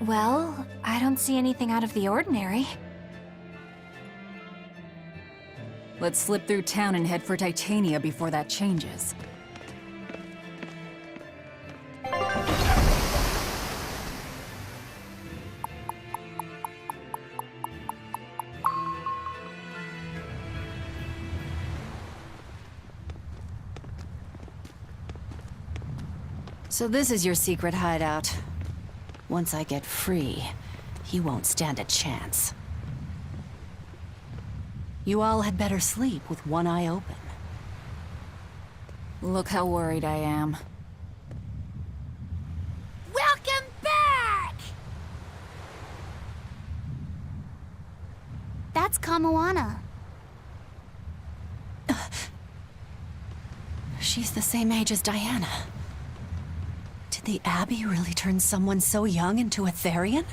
Well, I don't see anything out of the ordinary. Let's slip through town and head for Titania before that changes. So this is your secret hideout. Once I get free, he won't stand a chance. You all had better sleep with one eye open. Look how worried I am. Welcome back! That's Kamoana. She's the same age as Diana. Did the Abbey really turn someone so young into a Therian?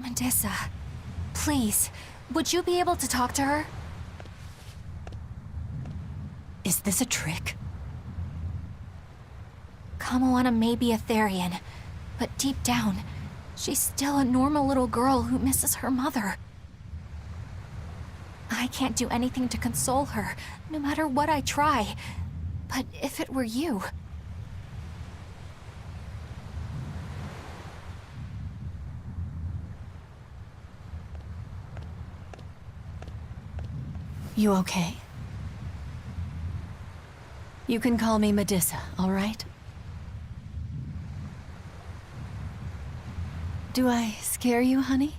Medissa, please, would you be able to talk to her? Is this a trick? Kamoana may be a Therian, but deep down, she's still a normal little girl who misses her mother. I can't do anything to console her, no matter what I try. But if it were you... You okay? You can call me Medissa, all right? Do I scare you, honey?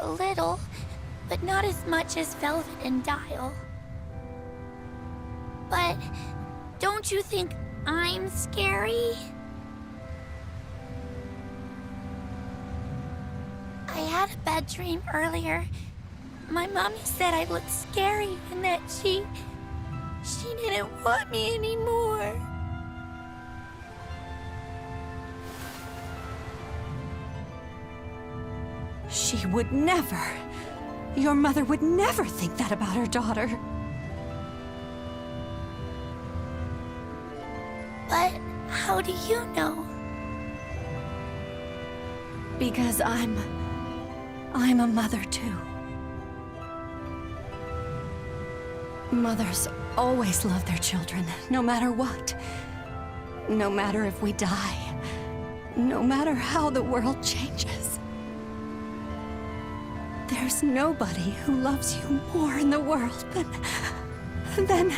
A little, but not as much as Velvet and Dial. But don't you think I'm scary? I had a bad dream earlier. My mommy said I looked scary and that she didn't want me anymore. She would never. Your mother would never think that about her daughter. But how do you know? Because I'm a mother too. Mothers always love their children, no matter what. No matter if we die. No matter how the world changes. There's nobody who loves you more in the world than...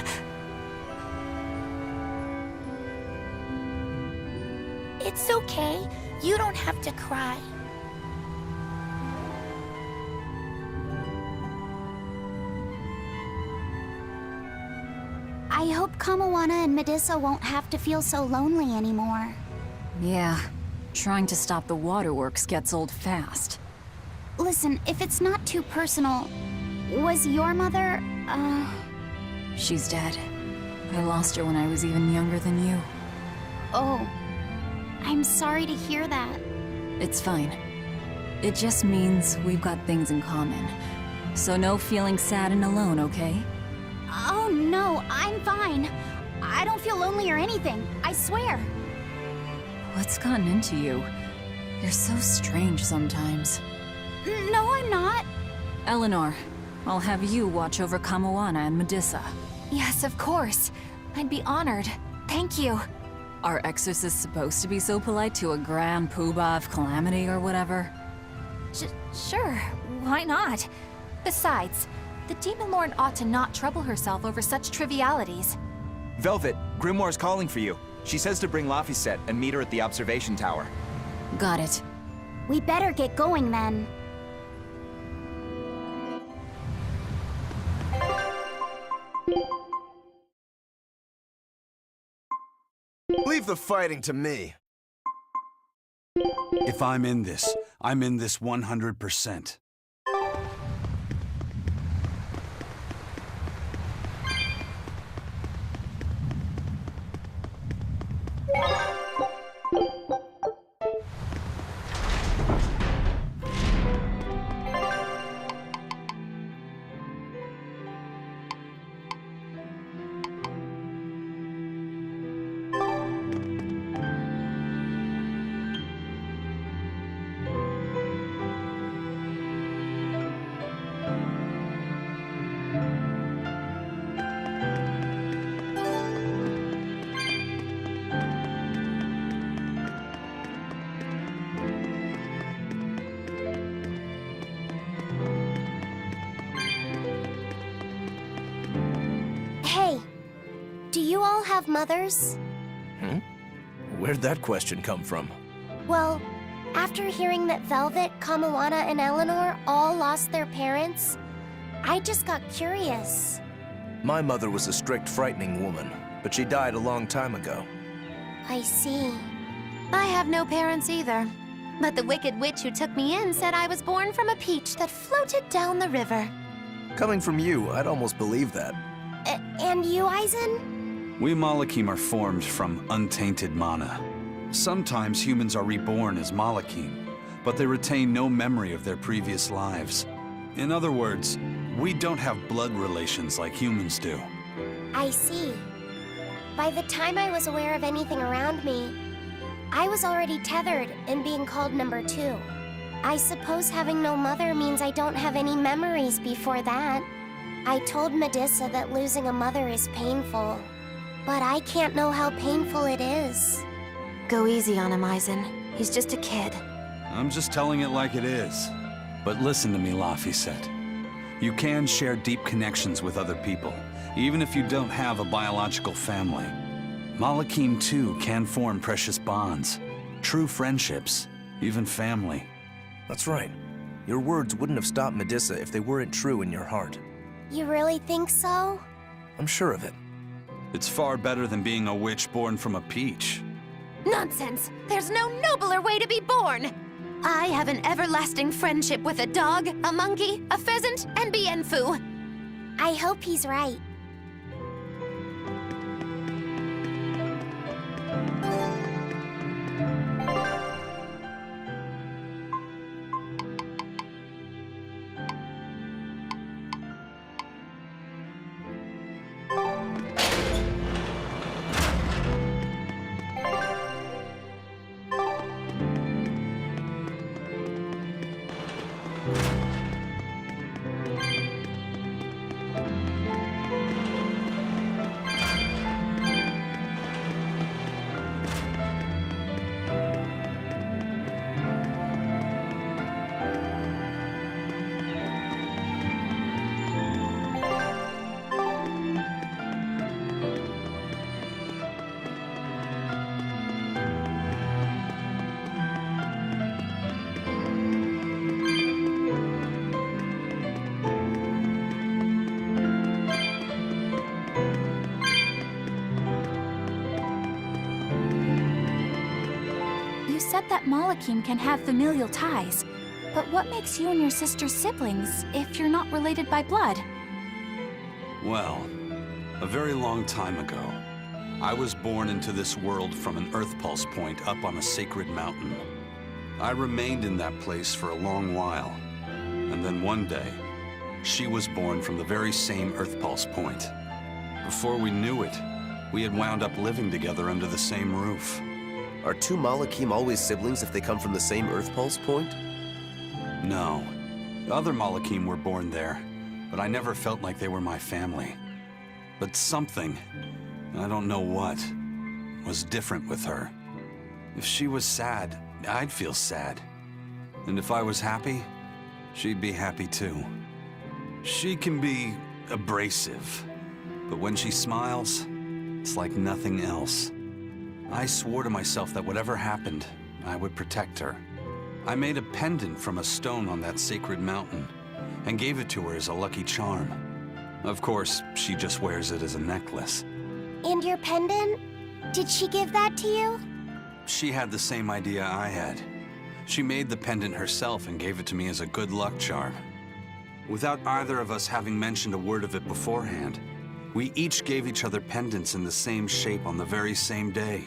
It's okay. You don't have to cry. I hope Kamoana and Medissa won't have to feel so lonely anymore. Yeah, trying to stop the waterworks gets old fast. Listen, if it's not too personal, was your mother, She's dead. I lost her when I was even younger than you. Oh, I'm sorry to hear that. It's fine. It just means we've got things in common. So no feeling sad and alone, okay? Oh no, I'm fine. I don't feel lonely or anything, I swear. What's gotten into you? You're so strange sometimes. No, I'm not. Eleanor, I'll have you watch over Kamoana and Medissa. Yes, of course. I'd be honored. Thank you. Are exorcists supposed to be so polite to a grand poobah of calamity or whatever? Sure, why not? Besides, the Demon Lord ought to not trouble herself over such trivialities. Velvet, Grimoire's calling for you. She says to bring Laphicet and meet her at the observation tower. Got it. We better get going then. Leave the fighting to me. If I'm in this 100%. Hey, do you all have mothers? Where'd that question come from? Well, after hearing that Velvet, Kamawana, and Eleanor all lost their parents, I just got curious. My mother was a strict, frightening woman, but she died a long time ago. I see. I have no parents either. But the wicked witch who took me in said I was born from a peach that floated down the river. Coming from you, I'd almost believe that. And you, Aizen? We Malakim are formed from untainted mana. Sometimes humans are reborn as Malakim, but they retain no memory of their previous lives. In other words, we don't have blood relations like humans do. I see. By the time I was aware of anything around me, I was already tethered and being called number 2. I suppose having no mother means I don't have any memories before that. I told Medusa that losing a mother is painful, but I can't know how painful it is. Go easy on him, Aizen. He's just a kid. I'm just telling it like it is. But listen to me, Laphicet. You can share deep connections with other people, even if you don't have a biological family. Malakim, too, can form precious bonds, true friendships, even family. That's right. Your words wouldn't have stopped Medusa if they weren't true in your heart. You really think so? I'm sure of it. It's far better than being a witch born from a peach. Nonsense! There's no nobler way to be born! I have an everlasting friendship with a dog, a monkey, a pheasant, and Bienfu. I hope he's right. You said that Malakim can have familial ties, but what makes you and your sister siblings if you're not related by blood? Well, a very long time ago, I was born into this world from an Earth Pulse point up on a sacred mountain. I remained in that place for a long while, and then one day, she was born from the very same Earth Pulse point. Before we knew it, we had wound up living together under the same roof. Are two Malakim always siblings if they come from the same Earth Pulse point? No. Other Malakim were born there, but I never felt like they were my family. But something, I don't know what, was different with her. If she was sad, I'd feel sad. And if I was happy, she'd be happy too. She can be abrasive, but when she smiles, it's like nothing else. I swore to myself that whatever happened, I would protect her. I made a pendant from a stone on that sacred mountain and gave it to her as a lucky charm. Of course, she just wears it as a necklace. And your pendant? Did she give that to you? She had the same idea I had. She made the pendant herself and gave it to me as a good luck charm. Without either of us having mentioned a word of it beforehand, we each gave each other pendants in the same shape on the very same day.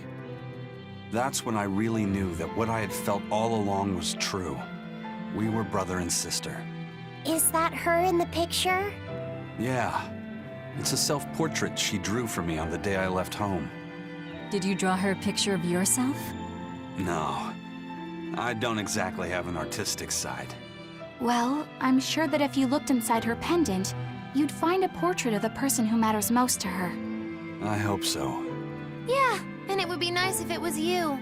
That's when I really knew that what I had felt all along was true. We were brother and sister. Is that her in the picture? Yeah. It's a self-portrait she drew for me on the day I left home. Did you draw her a picture of yourself? No. I don't exactly have an artistic side. Well, I'm sure that if you looked inside her pendant, you'd find a portrait of the person who matters most to her. I hope so. Yeah, and it would be nice if it was you.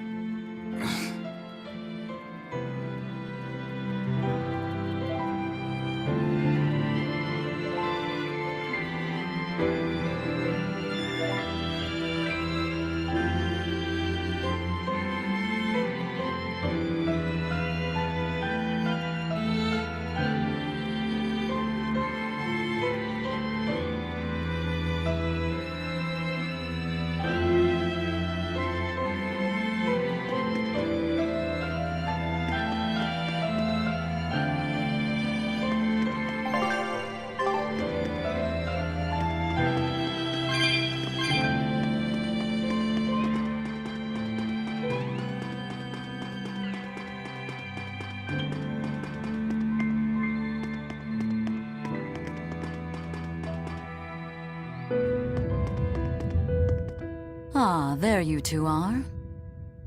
Ah, there you two are.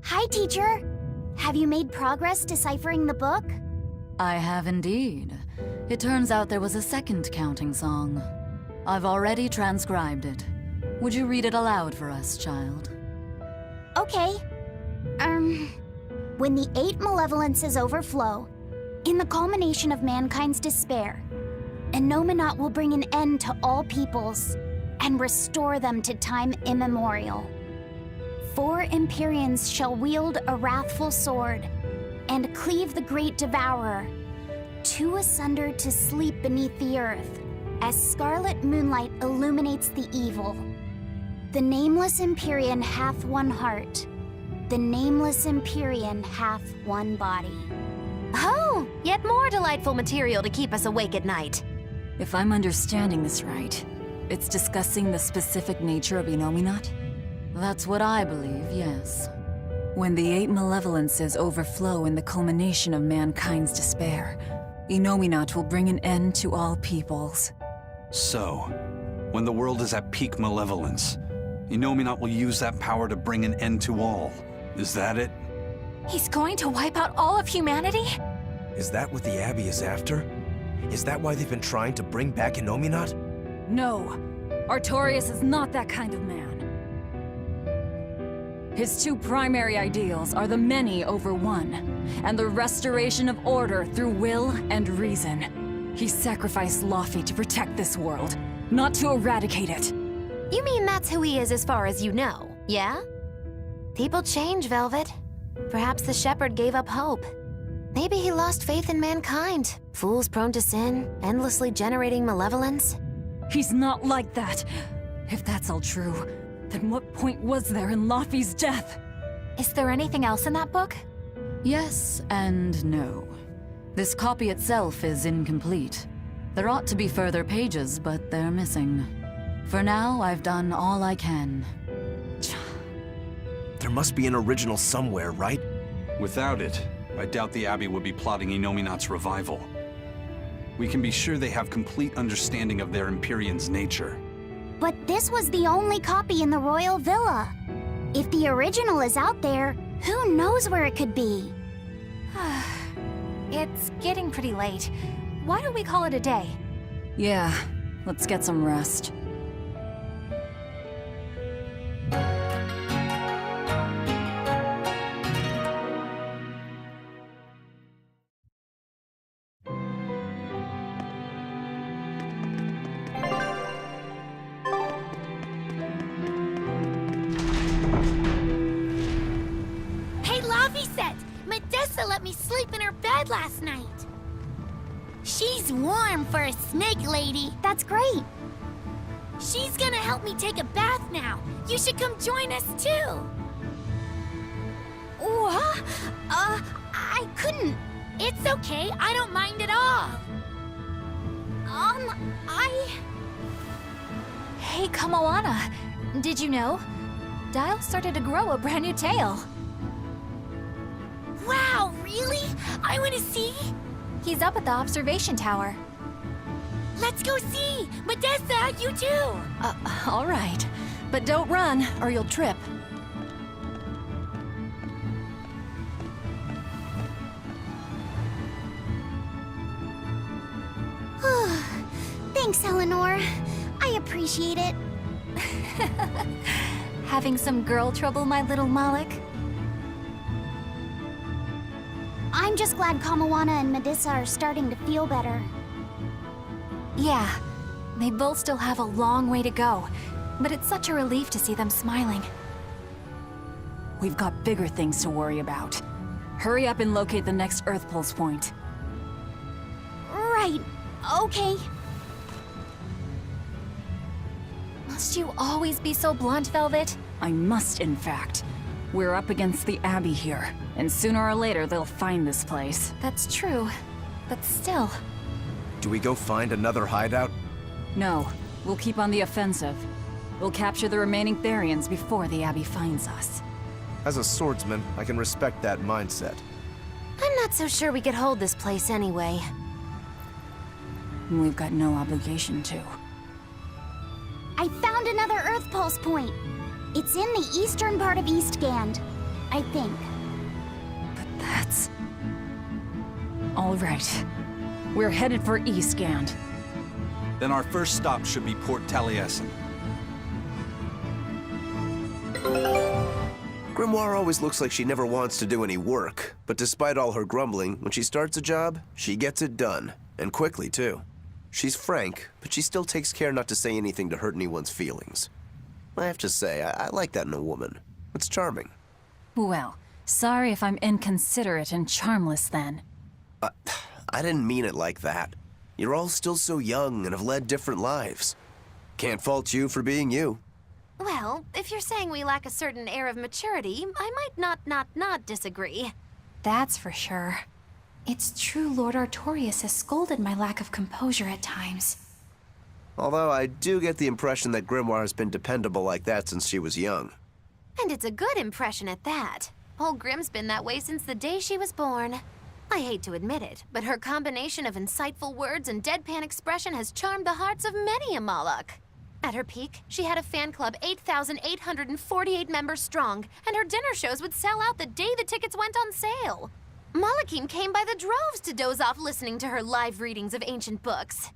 Hi, teacher. Have you made progress deciphering the book? I have indeed. It turns out there was a second counting song. I've already transcribed it. Would you read it aloud for us, child? Okay. When the 8 malevolences overflow, in the culmination of mankind's despair, Innominat will bring an end to all peoples and restore them to time immemorial. 4 Empyreans shall wield a wrathful sword and cleave the great devourer, 2 asunder to sleep beneath the earth, as scarlet moonlight illuminates the evil. The nameless Empyrean hath one heart. The nameless Empyrean hath one body. Oh, yet more delightful material to keep us awake at night. If I'm understanding this right, it's discussing the specific nature of Innominat? That's what I believe, yes. When the 8 malevolences overflow in the culmination of mankind's despair, Innominat will bring an end to all peoples. So, when the world is at peak malevolence, Innominat will use that power to bring an end to all. Is that it? He's going to wipe out all of humanity? Is that what the Abbey is after? Is that why they've been trying to bring back Innominat? No, Artorias is not that kind of man. His 2 primary ideals are the many over one, and the restoration of order through will and reason. He sacrificed Laufey to protect this world, not to eradicate it. You mean that's who he is as far as you know, yeah? People change, Velvet. Perhaps the shepherd gave up hope. Maybe he lost faith in mankind. Fools prone to sin, endlessly generating malevolence. He's not like that. If that's all true, then what point was there in Laufey's death? Is there anything else in that book? Yes and no. This copy itself is incomplete. There ought to be further pages, but they're missing. For now, I've done all I can. There must be an original somewhere, right? Without it, I doubt the Abbey would be plotting Innominat's revival. We can be sure they have complete understanding of their Empyrean's nature. But this was the only copy in the royal villa. If the original is out there, who knows where it could be? It's getting pretty late. Why don't we call it a day? Yeah, let's get some rest. Hey, Laufey, Medessa let me sleep in her bed last night. She's warm for a snake lady. That's great. She's gonna help me take a bath now. You should come join us too. What? I I couldn't. It's okay, I don't mind at all. Hey, Kamoana. Did you know? Dial started to grow a brand new tail. Wow, really? I want to see? He's up at the observation tower. Let's go see! Modesta, you too! All right. But don't run, or you'll trip. Thanks, Eleanor. I appreciate it. Having some girl trouble, my little Malik? I'm just glad Kamoana and Medissa are starting to feel better. Yeah, they both still have a long way to go, but it's such a relief to see them smiling. We've got bigger things to worry about. Hurry up and locate the next Earth Pulse point. Right. Okay. Must you always be so blunt, Velvet? I must, in fact. We're up against the Abbey here, and sooner or later they'll find this place. That's true, but still. Do we go find another hideout? No, we'll keep on the offensive. We'll capture the remaining Therians before the Abbey finds us. As a swordsman, I can respect that mindset. I'm not so sure we could hold this place anyway. We've got no obligation to. I found another Earth Pulse point. It's in the eastern part of Eastgand, I think. But that's... All right. We're headed for Eastgand. Then our first stop should be Port Taliesin. Grimoire always looks like she never wants to do any work, but despite all her grumbling, when she starts a job, she gets it done. And quickly, too. She's frank, but she still takes care not to say anything to hurt anyone's feelings. I have to say, I like that in a woman. It's charming. Well, sorry if I'm inconsiderate and charmless then. I didn't mean it like that. You're all still so young and have led different lives. Can't fault you for being you. Well, if you're saying we lack a certain air of maturity, I might not disagree. That's for sure. It's true Lord Artorius has scolded my lack of composure at times. Although I do get the impression that Grimoire has been dependable like that since she was young. And it's a good impression at that. Old Grim's been that way since the day she was born. I hate to admit it, but her combination of insightful words and deadpan expression has charmed the hearts of many a Moloch. At her peak, she had a fan club 8,848 members strong, and her dinner shows would sell out the day the tickets went on sale. Malachim came by the droves to doze off listening to her live readings of ancient books.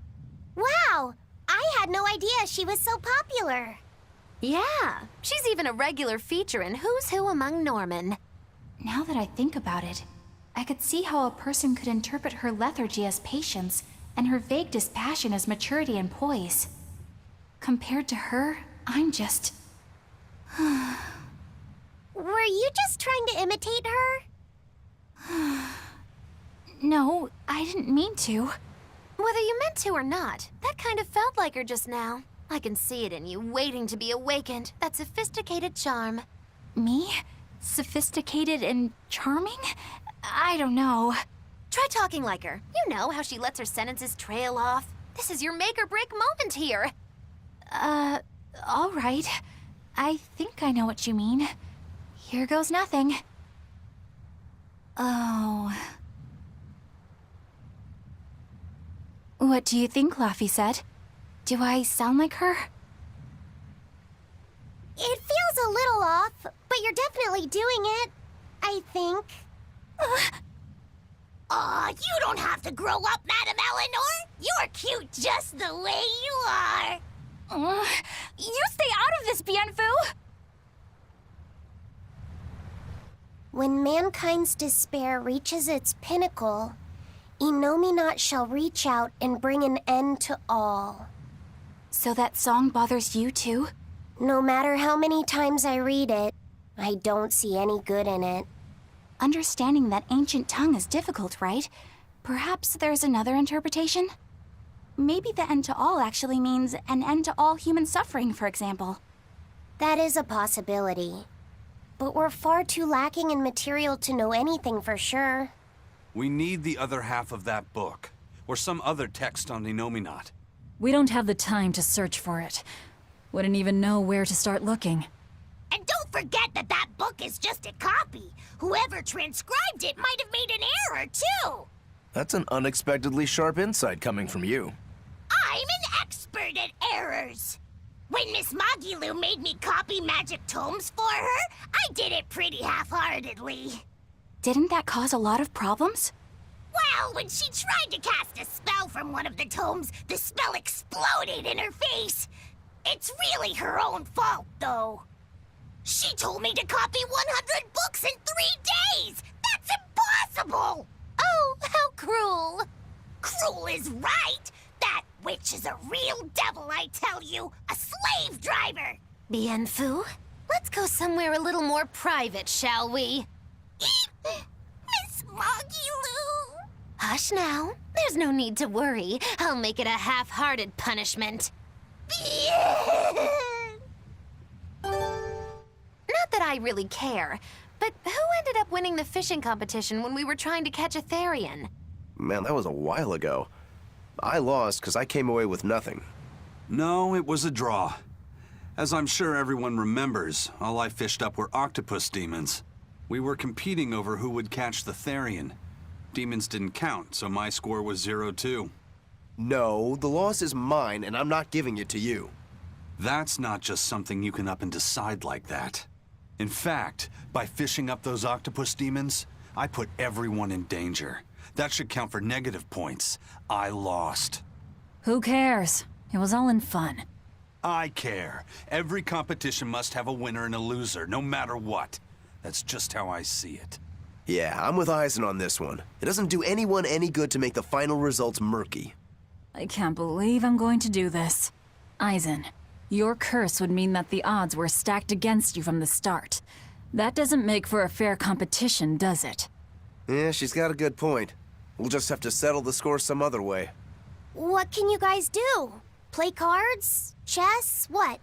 Wow! I had no idea she was so popular. Yeah, she's even a regular feature in Who's Who Among Norman. Now that I think about it, I could see how a person could interpret her lethargy as patience and her vague dispassion as maturity and poise. Compared to her, I'm just... Were you just trying to imitate her? No, I didn't mean to. Whether you meant to or not, that kind of felt like her just now. I can see it in you, waiting to be awakened. That sophisticated charm. Me? Sophisticated and charming? I don't know. Try talking like her. You know how she lets her sentences trail off. This is your make or break moment here. All right. I think I know what you mean. Here goes nothing. Oh. What do you think, Laffy said? Do I sound like her? It feels a little off, but you're definitely doing it. I think. Aw, you don't have to grow up, Madam Eleanor. You're cute just the way you are. You stay out of this, Bienfu! When mankind's despair reaches its pinnacle, Innominat shall reach out and bring an end to all. So that song bothers you too? No matter how many times I read it, I don't see any good in it. Understanding that ancient tongue is difficult, right? Perhaps there's another interpretation? Maybe the end to all actually means an end to all human suffering, for example. That is a possibility. But we're far too lacking in material to know anything for sure. We need the other half of that book, or some other text on Inominat. We don't have the time to search for it. Wouldn't even know where to start looking. And don't forget that that book is just a copy. Whoever transcribed it might have made an error, too. That's an unexpectedly sharp insight coming from you. I'm an expert at errors. When Miss Magilu made me copy magic tomes for her, I did it pretty half-heartedly. Didn't that cause a lot of problems? Well, when she tried to cast a spell from one of the tomes, the spell exploded in her face. It's really her own fault, though. She told me to copy 100 books in 3 days! That's impossible! Oh, how cruel! Cruel is right! That witch is a real devil, I tell you! A slave driver! Bien Fu, let's go somewhere a little more private, shall we? Miss Magilu! Hush now. There's no need to worry. I'll make it a half-hearted punishment. Not that I really care, but who ended up winning the fishing competition when we were trying to catch a Therian? Man, that was a while ago. I lost because I came away with nothing. No, it was a draw. As I'm sure everyone remembers, all I fished up were octopus demons. We were competing over who would catch the Therian. Demons didn't count, so my score was 0-2. No, the loss is mine, and I'm not giving it to you. That's not just something you can up and decide like that. In fact, by fishing up those octopus demons, I put everyone in danger. That should count for negative points. I lost. Who cares? It was all in fun. I care. Every competition must have a winner and a loser, no matter what. That's just how I see it. Yeah, I'm with Eisen on this one. It doesn't do anyone any good to make the final results murky. I can't believe I'm going to do this. Eisen, your curse would mean that the odds were stacked against you from the start. That doesn't make for a fair competition, does it? Yeah, she's got a good point. We'll just have to settle the score some other way. What can you guys do? Play cards? Chess? What?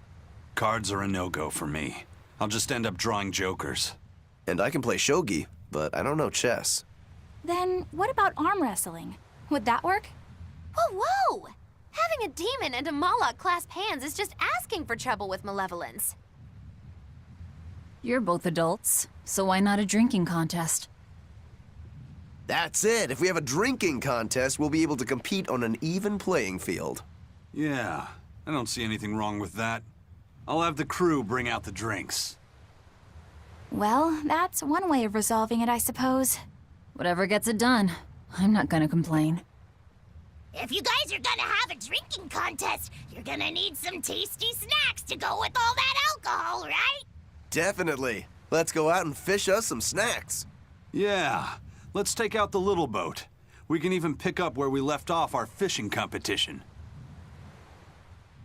Cards are a no-go for me. I'll just end up drawing jokers. And I can play shogi, but I don't know chess. Then what about arm wrestling? Would that work? Whoa, whoa! Having a demon and a Moloch clasp hands is just asking for trouble with malevolence. You're both adults, so why not a drinking contest? That's it. If we have a drinking contest, we'll be able to compete on an even playing field. Yeah, I don't see anything wrong with that. I'll have the crew bring out the drinks. Well, that's one way of resolving it, I suppose. Whatever gets it done. I'm not gonna complain. If you guys are gonna have a drinking contest, you're gonna need some tasty snacks to go with all that alcohol, right? Definitely. Let's go out and fish us some snacks. Yeah, let's take out the little boat. We can even pick up where we left off our fishing competition.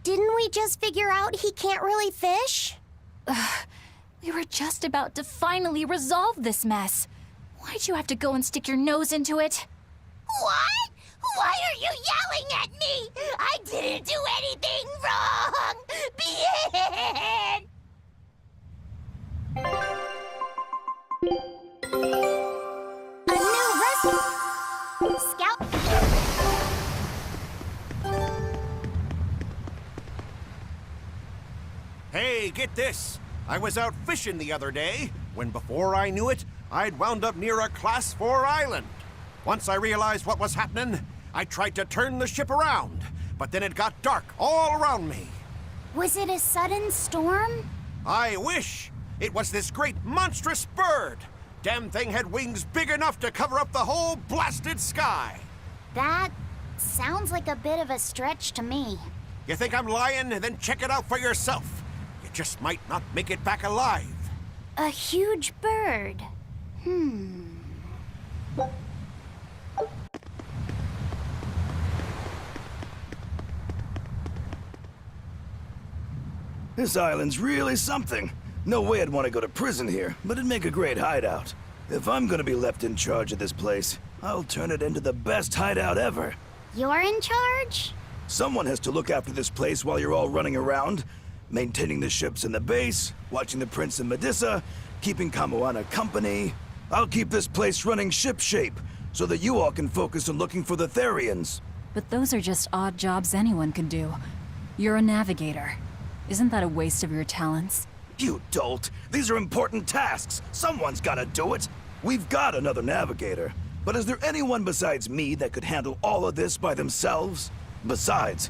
Didn't we just figure out he can't really fish? We were just about to finally resolve this mess. Why'd you have to go and stick your nose into it? What? Why are you yelling at me? I didn't do anything wrong! Bien! A new recipe! Scout... Hey, get this! I was out fishing the other day, when before I knew it, I'd wound up near a Class 4 island. Once I realized what was happening, I tried to turn the ship around, but then it got dark all around me. Was it a sudden storm? I wish! It was this great monstrous bird! Damn thing had wings big enough to cover up the whole blasted sky! That sounds like a bit of a stretch to me. You think I'm lying? Then check it out for yourself. You just might not make it back alive. A huge bird. This island's really something. No way I'd want to go to prison here, but it'd make a great hideout. If I'm gonna be left in charge of this place, I'll turn it into the best hideout ever. You're in charge? Someone has to look after this place while you're all running around, maintaining the ships in the base, watching the Prince and Medusa, keeping Kamoana company. I'll keep this place running shipshape, so that you all can focus on looking for the Therians. But those are just odd jobs anyone could do. You're a navigator. Isn't that a waste of your talents? You dolt! These are important tasks! Someone's gotta do it! We've got another navigator, but is there anyone besides me that could handle all of this by themselves? Besides,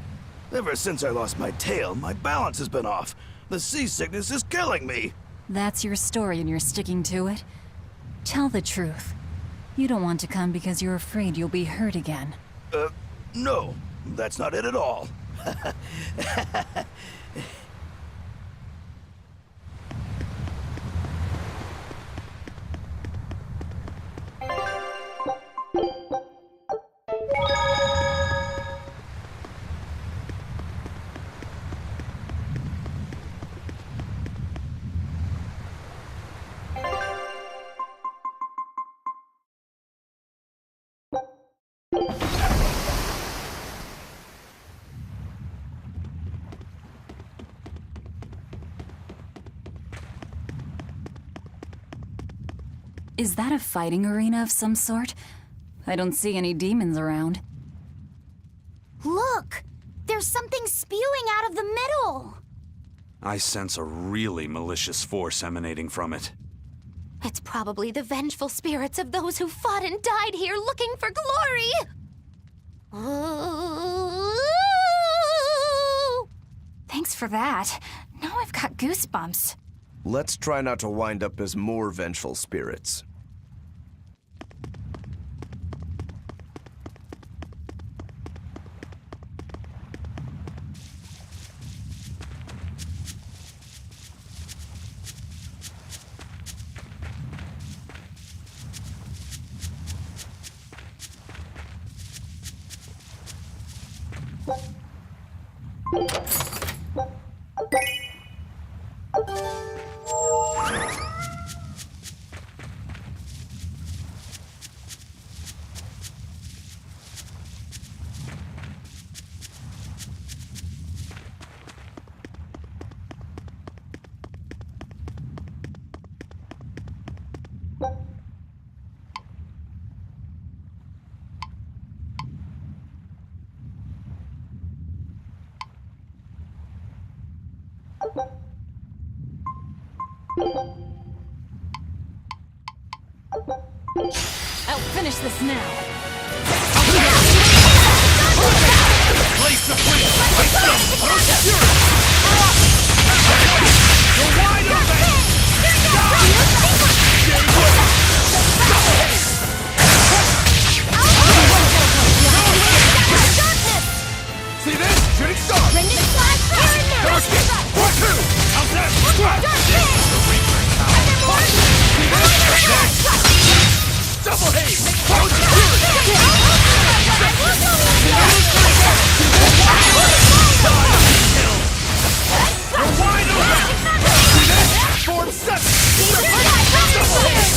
ever since I lost my tail, my balance has been off. The seasickness is killing me! That's your story and you're sticking to it? Tell the truth. You don't want to come because you're afraid you'll be hurt again. No, that's not it at all. Is that a fighting arena of some sort? I don't see any demons around. Look! There's something spewing out of the middle! I sense a really malicious force emanating from it. It's probably the vengeful spirits of those who fought and died here looking for glory! Thanks for that. Now I've got goosebumps. Let's try not to wind up as more vengeful spirits. I'll finish this now. Place the fleet! Fight them! You're wide open! See this? Shooting star! Darkness! 4-2! How's that? The Reaper's power! See this? Double haze! You're wide open! See this? Form 7! Double haze!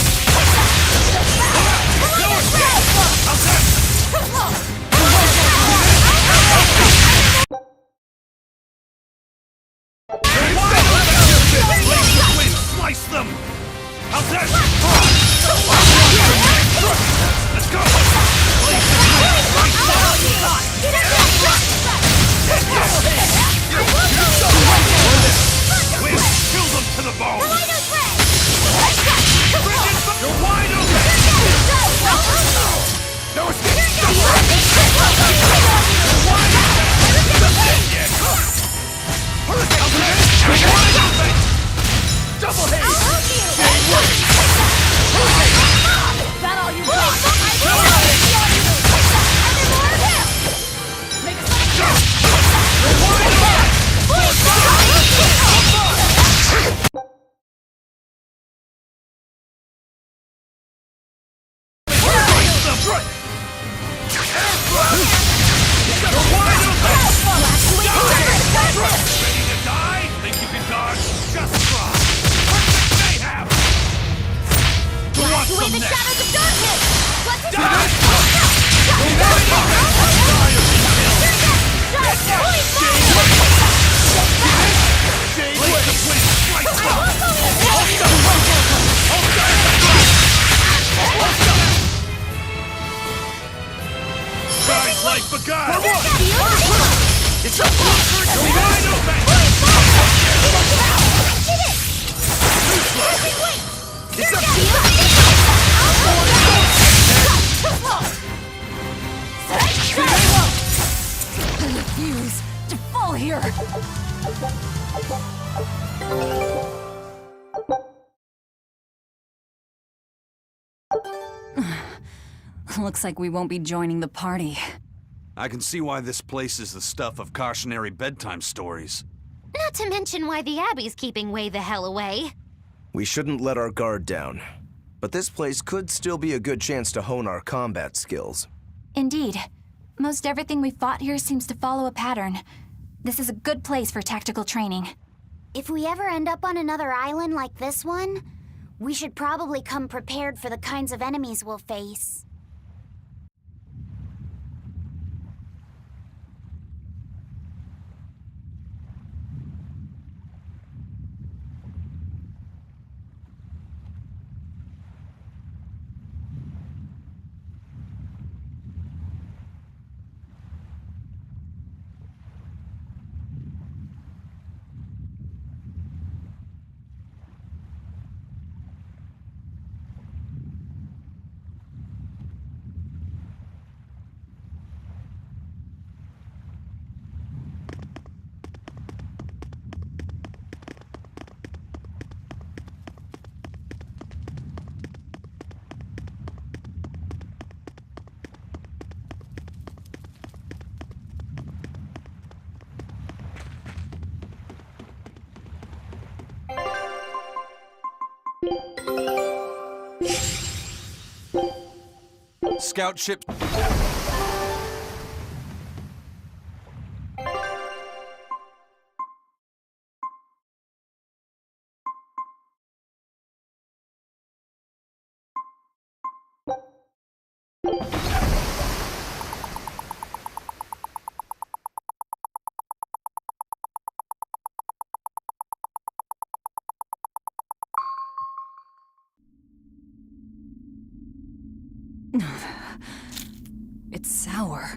No escape! How's that? Slice them! How's that? Let's go! We'll kill them to the bone! You're wide open! No escape! Double hit! I'll help you! That all you got? Ready to die? Think you can dodge? Just try! Mayhem! Who wants some next? Shadows of darkness! What's it guile! It's up! Wide open! It's up! I refuse to fall here! Looks like we won't be joining the party. I can see why this place is the stuff of cautionary bedtime stories. Not to mention why the Abbey's keeping way the hell away. We shouldn't let our guard down. But this place could still be a good chance to hone our combat skills. Indeed. Most everything we fought here seems to follow a pattern. This is a good place for tactical training. If we ever end up on another island like this one, we should probably come prepared for the kinds of enemies we'll face. Scout ship... It's sour.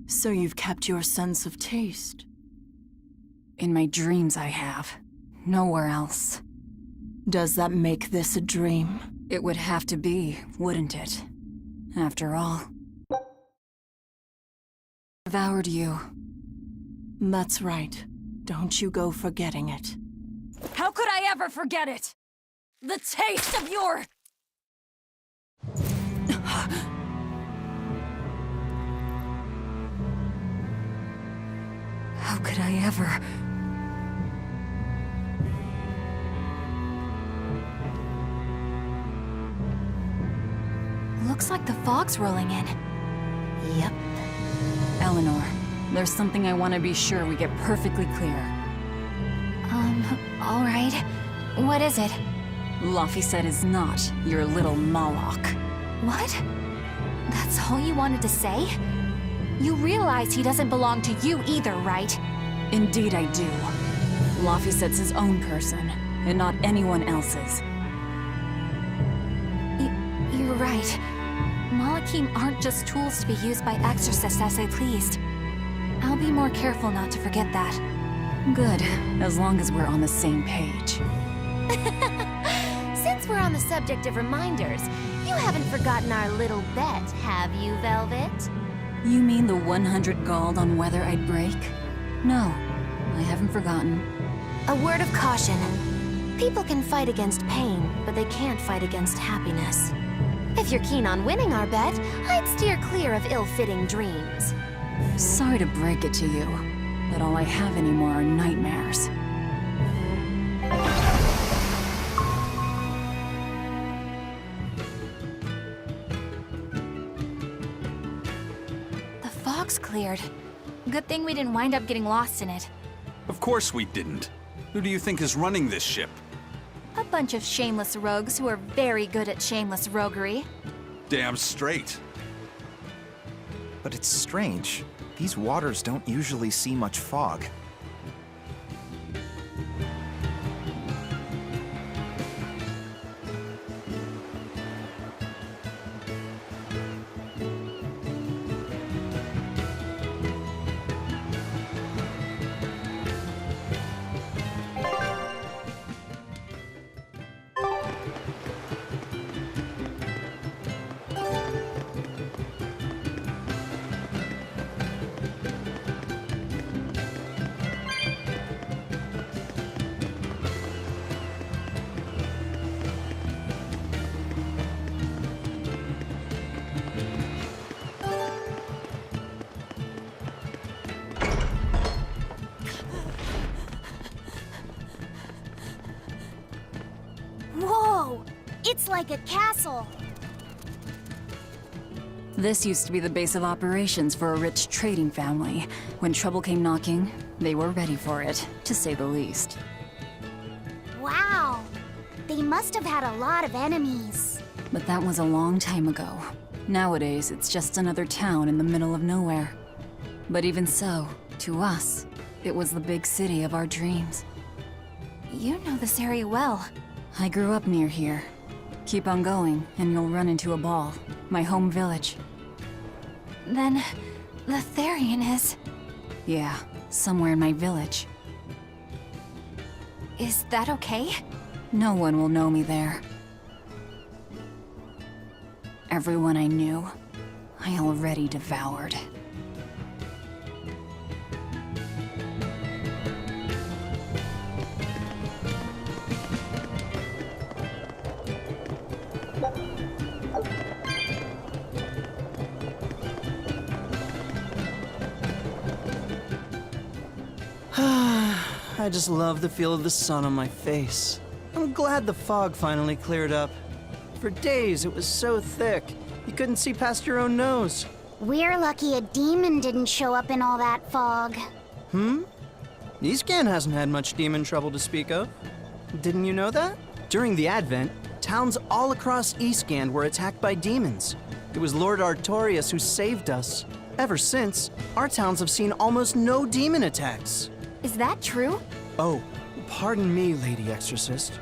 So you've kept your sense of taste? In my dreams I have. Nowhere else. Does that make this a dream? It would have to be, wouldn't it? After all. Devoured you. That's right. Don't you go forgetting it. How could I ever forget it? The taste of your... How could I ever... Looks like the fog's rolling in. Yep. Eleanor, there's something I want to be sure we get perfectly clear. All right. What is it? Laphicet is not your little Moloch. What? That's all you wanted to say? You realize he doesn't belong to you either, right? Indeed I do. Laphicet's his own person, and not anyone else's. You're right. Malachim aren't just tools to be used by exorcists as they pleased. I'll be more careful not to forget that. Good, as long as we're on the same page. Since we're on the subject of reminders, you haven't forgotten our little bet, have you, Velvet? You mean the 100 gold on whether I'd break? No, I haven't forgotten. A word of caution. People can fight against pain, but they can't fight against happiness. If you're keen on winning our bet, I'd steer clear of ill-fitting dreams. Sorry to break it to you, but all I have anymore are nightmares. The fog's cleared. Good thing we didn't wind up getting lost in it. Of course we didn't. Who do you think is running this ship? A bunch of shameless rogues who are very good at shameless roguery. Damn straight. But it's strange. These waters don't usually see much fog. It's like a castle. This used to be the base of operations for a rich trading family. When trouble came knocking, they were ready for it, to say the least. Wow. They must have had a lot of enemies. But that was a long time ago. Nowadays, it's just another town in the middle of nowhere. But even so, to us, it was the big city of our dreams. You know this area well. I grew up near here. Keep on going, and you'll run into a ball. My home village. Then, the Therian is... Yeah, somewhere in my village. Is that okay? No one will know me there. Everyone I knew, I already devoured. I just love the feel of the sun on my face. I'm glad the fog finally cleared up. For days, it was so thick, you couldn't see past your own nose. We're lucky a demon didn't show up in all that fog. Eastcan hasn't had much demon trouble to speak of. Didn't you know that? During the Advent, towns all across Eastcan were attacked by demons. It was Lord Artorius who saved us. Ever since, our towns have seen almost no demon attacks. Is that true? Oh, pardon me, Lady Exorcist.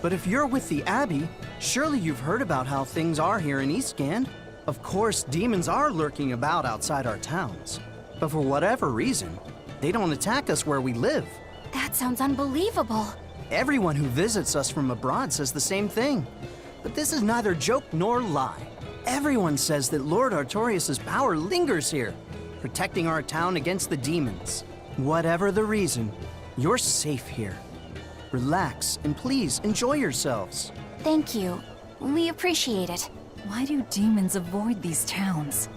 But if you're with the Abbey, surely you've heard about how things are here in Eastgand. Of course, demons are lurking about outside our towns. But for whatever reason, they don't attack us where we live. That sounds unbelievable. Everyone who visits us from abroad says the same thing. But this is neither joke nor lie. Everyone says that Lord Artorius' power lingers here, protecting our town against the demons. Whatever the reason, you're safe here. Relax and please enjoy yourselves. Thank you. We appreciate it. Why do demons avoid these towns?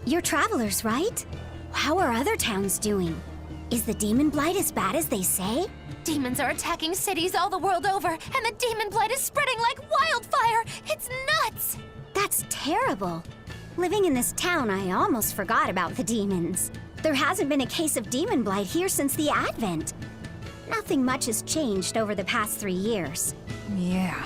You're travelers, right? How are other towns doing? Is the demon blight as bad as they say? Demons are attacking cities all the world over, and the demon blight is spreading like wildfire! It's nuts! That's terrible. Living in this town, I almost forgot about the demons. There hasn't been a case of demon blight here since the Advent. Nothing much has changed over the past 3 years. Yeah.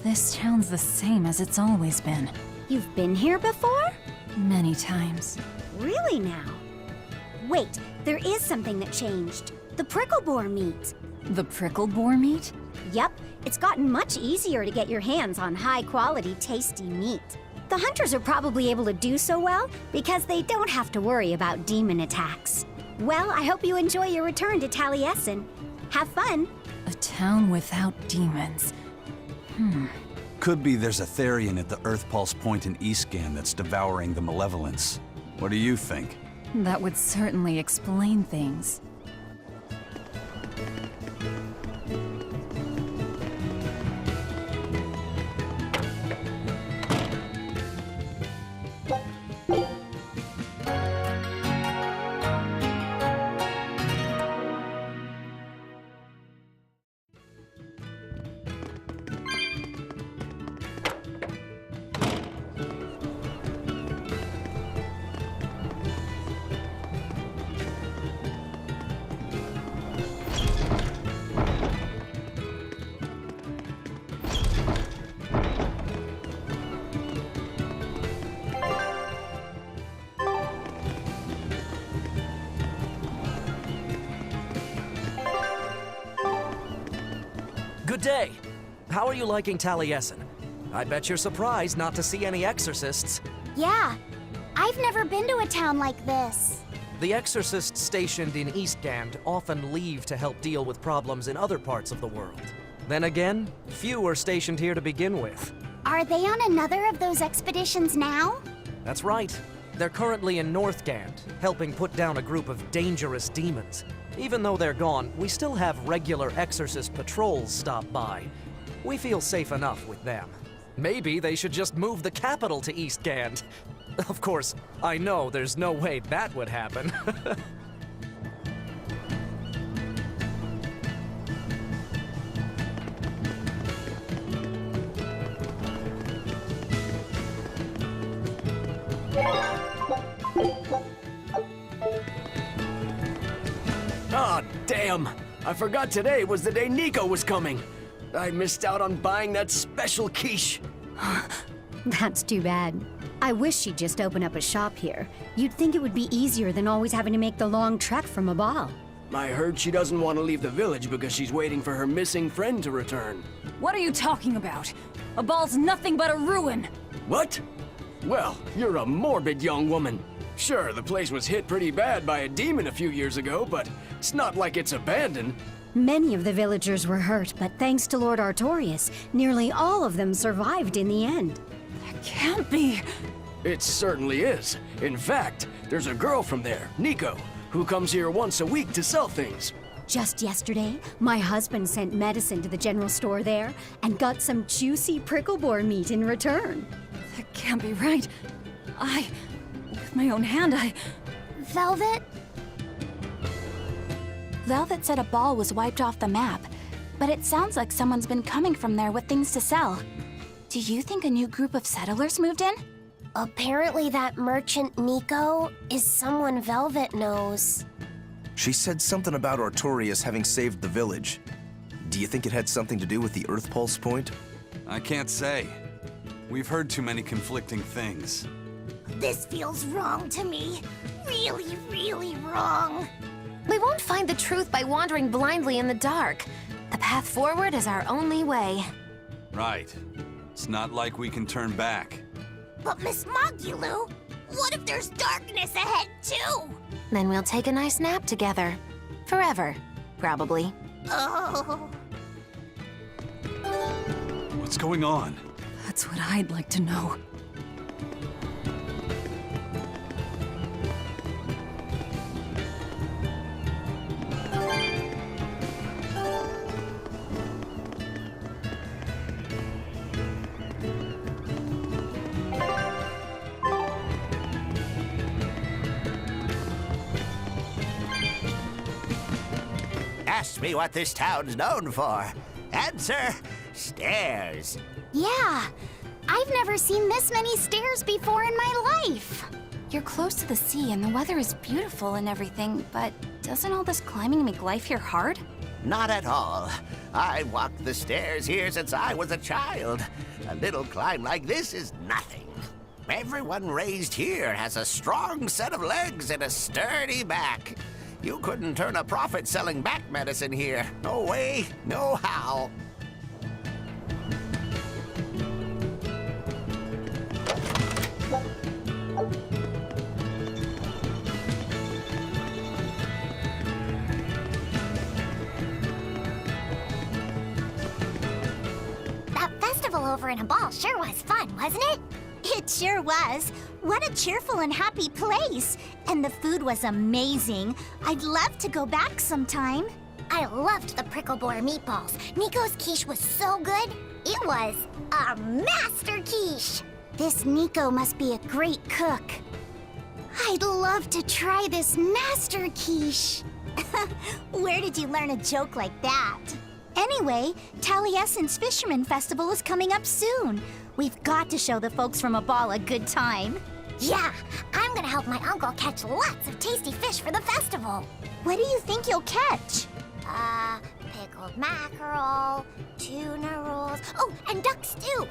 This town's the same as it's always been. You've been here before? Many times. Really now? Wait, there is something that changed. The prickle boar meat. The prickle boar meat? Yep, it's gotten much easier to get your hands on high-quality, tasty meat. The hunters are probably able to do so well because they don't have to worry about demon attacks. Well, I hope you enjoy your return to Taliesin. Have fun! A town without demons. Could be there's a Therian at the Earth Pulse Point in Eastgan that's devouring the malevolence. What do you think? That would certainly explain things. Good day. How are you liking Taliesin? I bet you're surprised not to see any exorcists. Yeah, I've never been to a town like this. The exorcists stationed in Eastgand often leave to help deal with problems in other parts of the world. Then again, few are stationed here to begin with. Are they on another of those expeditions now? That's right. They're currently in Northgand, helping put down a group of dangerous demons. Even though they're gone, we still have regular exorcist patrols stop by. We feel safe enough with them. Maybe they should just move the capital to Eastgand. Of course, I know there's no way that would happen. Ah, damn! I forgot today was the day Nico was coming. I missed out on buying that special quiche. That's too bad. I wish she'd just open up a shop here. You'd think it would be easier than always having to make the long trek from a ball. I heard she doesn't want to leave the village because she's waiting for her missing friend to return. What are you talking about? A ball's nothing but a ruin! What? Well, you're a morbid young woman. Sure, the place was hit pretty bad by a demon a few years ago, but it's not like it's abandoned. Many of the villagers were hurt, but thanks to Lord Artorius, nearly all of them survived in the end. That can't be! It certainly is. In fact, there's a girl from there, Nico, who comes here once a week to sell things. Just yesterday, my husband sent medicine to the general store there and got some juicy prickle boar meat in return. That can't be right. With my own hand, Velvet? Velvet said a ball was wiped off the map, but it sounds like someone's been coming from there with things to sell. Do you think a new group of settlers moved in? Apparently that merchant Nico is someone Velvet knows. She said something about Artorius having saved the village. Do you think it had something to do with the Earth Pulse Point? I can't say. We've heard too many conflicting things. This feels wrong to me. Really, really wrong. We won't find the truth by wandering blindly in the dark. The path forward is our only way. Right. It's not like we can turn back. But Miss Mogulu, what if there's darkness ahead too? Then we'll take a nice nap together. Forever, probably. Oh. What's going on? That's what I'd like to know. Ask me what this town's known for. Answer, stairs. Yeah, I've never seen this many stairs before in my life. You're close to the sea and the weather is beautiful and everything, but doesn't all this climbing make life here hard? Not at all. I walked the stairs here since I was a child. A little climb like this is nothing. Everyone raised here has a strong set of legs and a sturdy back. You couldn't turn a profit selling back medicine here. No way, no how. That festival over in a ball sure was fun, wasn't it? It sure was. What a cheerful and happy place. And the food was amazing. I'd love to go back sometime. I loved the prickle boar meatballs. Nico's quiche was so good. It was a master quiche. This Nico must be a great cook. I'd love to try this master quiche. Where did you learn a joke like that? Anyway, Taliesin's Fisherman Festival is coming up soon. We've got to show the folks from Abal a good time. Yeah, I'm gonna help my uncle catch lots of tasty fish for the festival. What do you think you'll catch? Pickled mackerel, tuna rolls, oh, and duck stew.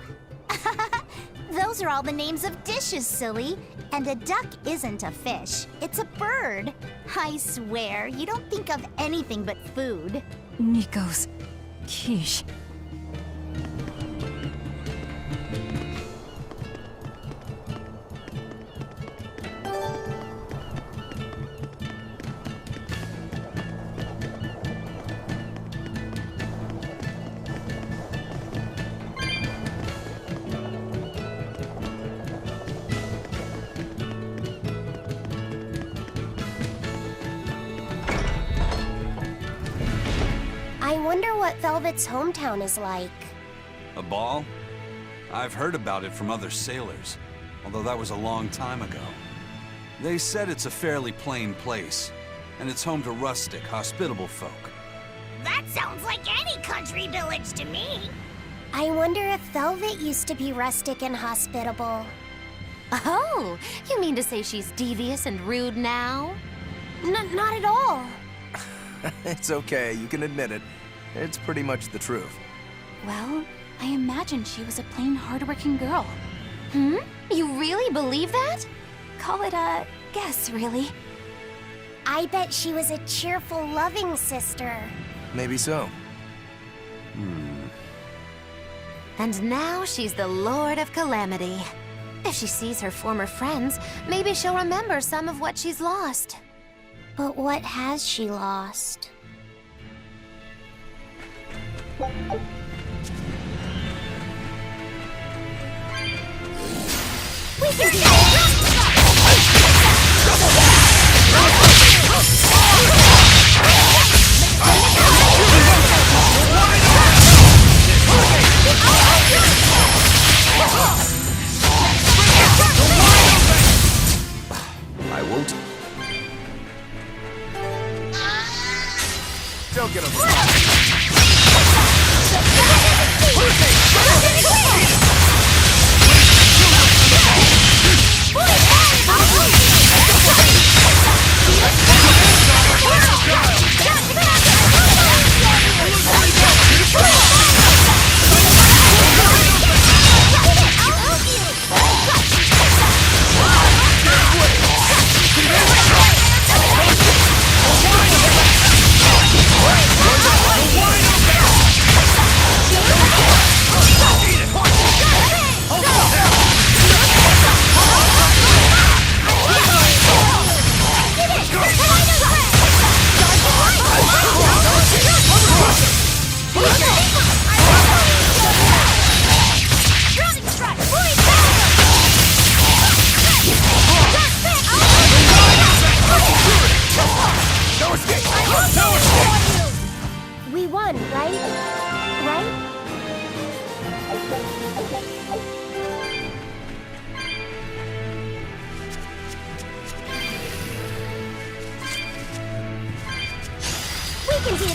Those are all the names of dishes, silly. And a duck isn't a fish, it's a bird. I swear, you don't think of anything but food. Nico's quiche. I wonder what Velvet's hometown is like. A ball? I've heard about it from other sailors, although that was a long time ago. They said it's a fairly plain place, and it's home to rustic, hospitable folk. That sounds like any country village to me. I wonder if Velvet used to be rustic and hospitable. Oh, you mean to say she's devious and rude now? Not at all. It's okay, you can admit it. It's pretty much the truth. Well, I imagine she was a plain, hardworking girl. You really believe that? Call it a guess, really. I bet she was a cheerful, loving sister. Maybe so. And now she's the Lord of Calamity. If she sees her former friends, maybe she'll remember some of what she's lost. But what has she lost? We can do it! I won't. Don't get him. can do this!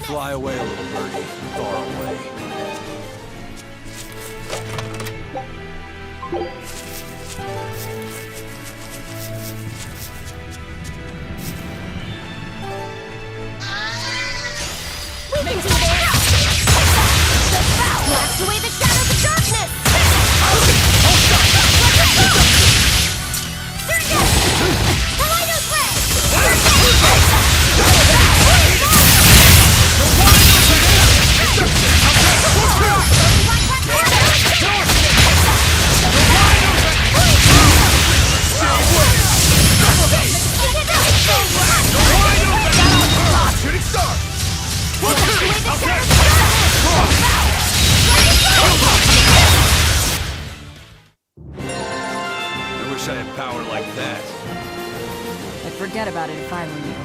Fly away, little birdie. Far away. We can do this! Blast away the shadows of darkness! I wish I had power like that. I'd forget about it if I were you.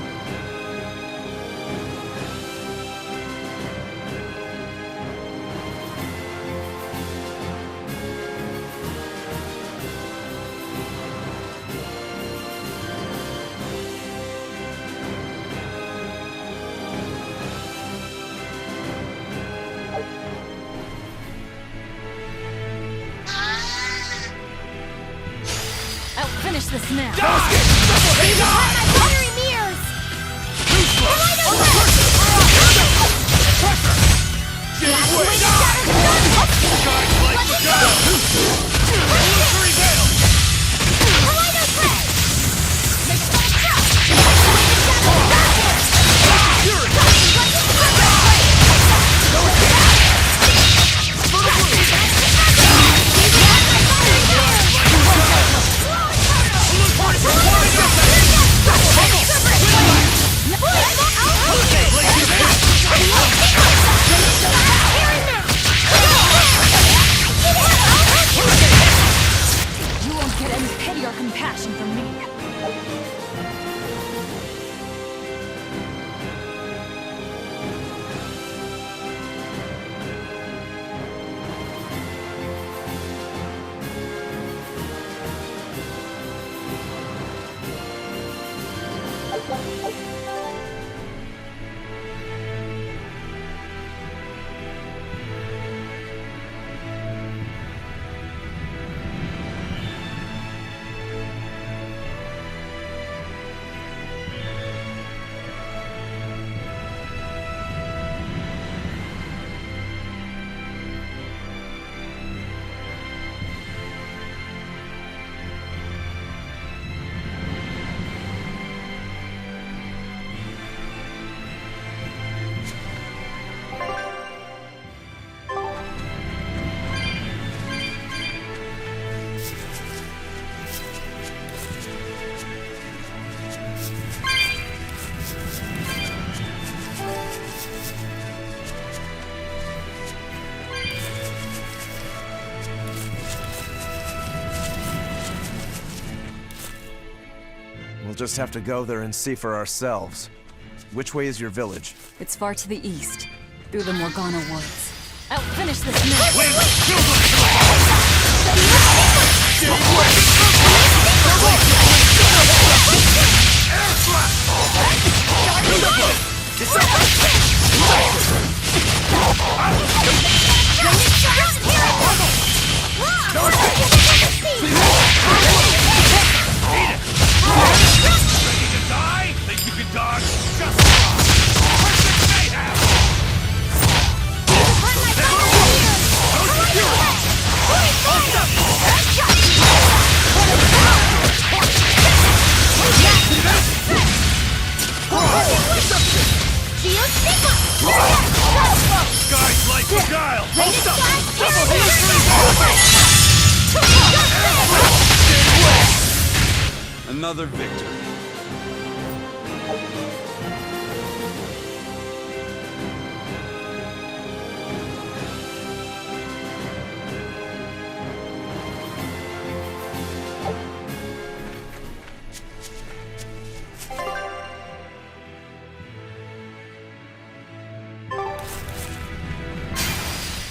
I'll finish this now. Battery mirrors! You won't get any pity or compassion from me. We'll just have to go there and see for ourselves. Which way is your village? It's far to the east, through the Morgana woods. I'll finish this now. Guys like guile! Another victory.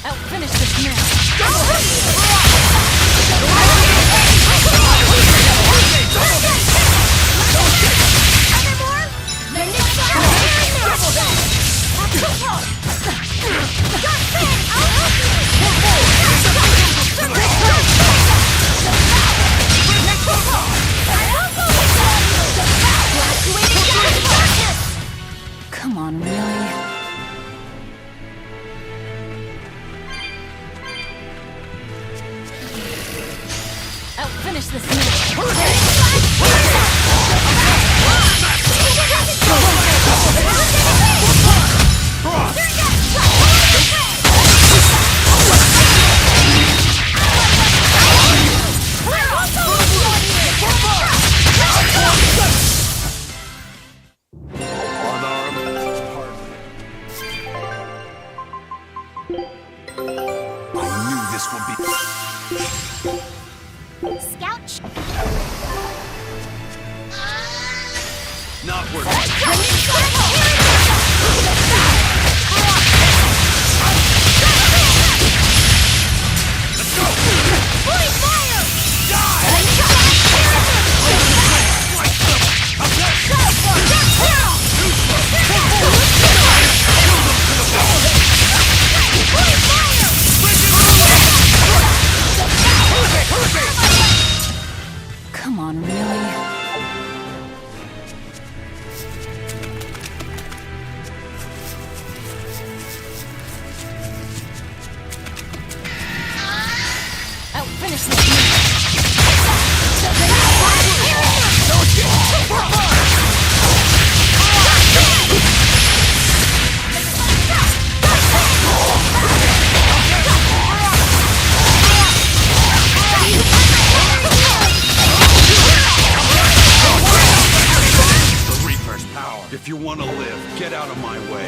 I'll finish this now. Come on, really? I'll finish this I knew this would be... Scout. Not worth Let's go! Point fire! Come on, really? I'll finish this the Reaper's power. If you want to live, get out of my way.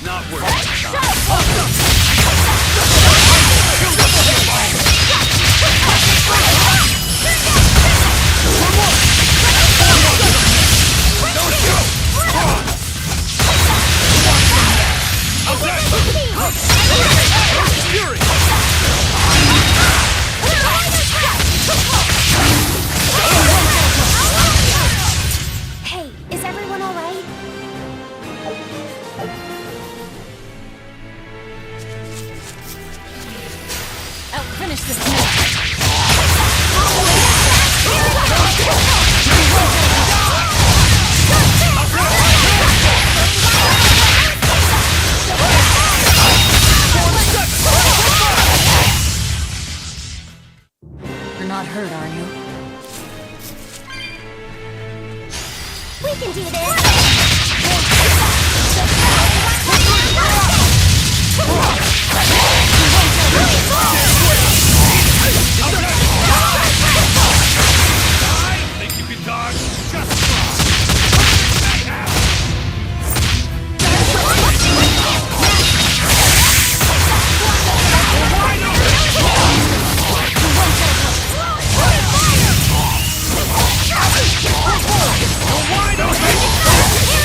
Not worth Hey, is everyone all right? I'll finish this now. You're not hurt, are you? We can do this! Think you can dodge? Just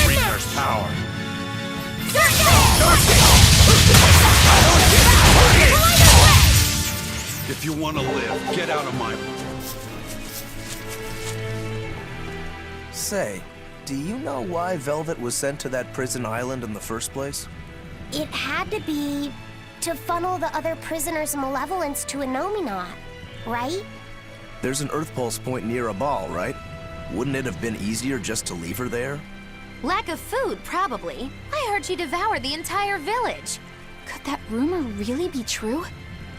Reaper's power. If you want to live, get out of my... Say, do you know why Velvet was sent to that prison island in the first place? It had to be To funnel the other prisoners' malevolence to Innominat, right? There's an Earth Pulse point near a ball, right? Wouldn't it have been easier just to leave her there? Lack of food, probably. I heard she devoured the entire village. Could that rumor really be true?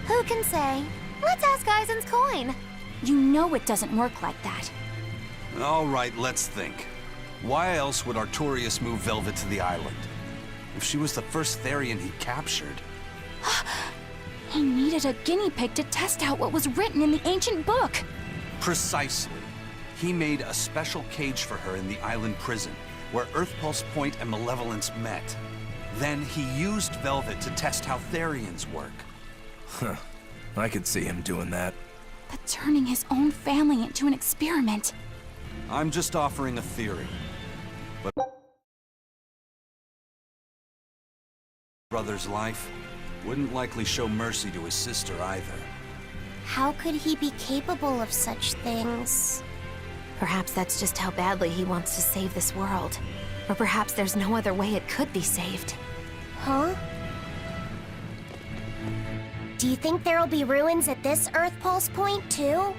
Who can say? Let's ask Eisen's coin. You know it doesn't work like that. All right, let's think. Why else would Artorias move Velvet to the island? If she was the first Therian he captured... He needed a guinea pig to test out what was written in the ancient book. Precisely. He made a special cage for her in the island prison, where Earth Pulse Point and Malevolence met. Then he used Velvet to test how Therians work. Huh. I could see him doing that. But turning his own family into an experiment. I'm just offering a theory. But... brother's life wouldn't likely show mercy to his sister either. How could he be capable of such things? Perhaps that's just how badly he wants to save this world. Or perhaps there's no other way it could be saved. Huh? Do you think there'll be ruins at this Earth Pulse point, too?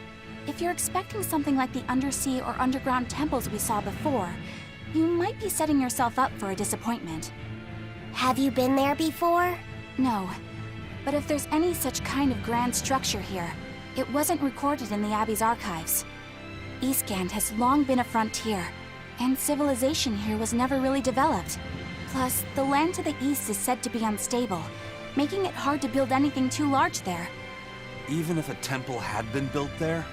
If you're expecting something like the undersea or underground temples we saw before, you might be setting yourself up for a disappointment. Have you been there before? No. But if there's any such kind of grand structure here, it wasn't recorded in the Abbey's archives. Eastgand has long been a frontier, and civilization here was never really developed. Plus, the land to the east is said to be unstable, making it hard to build anything too large there. Even if a temple had been built there,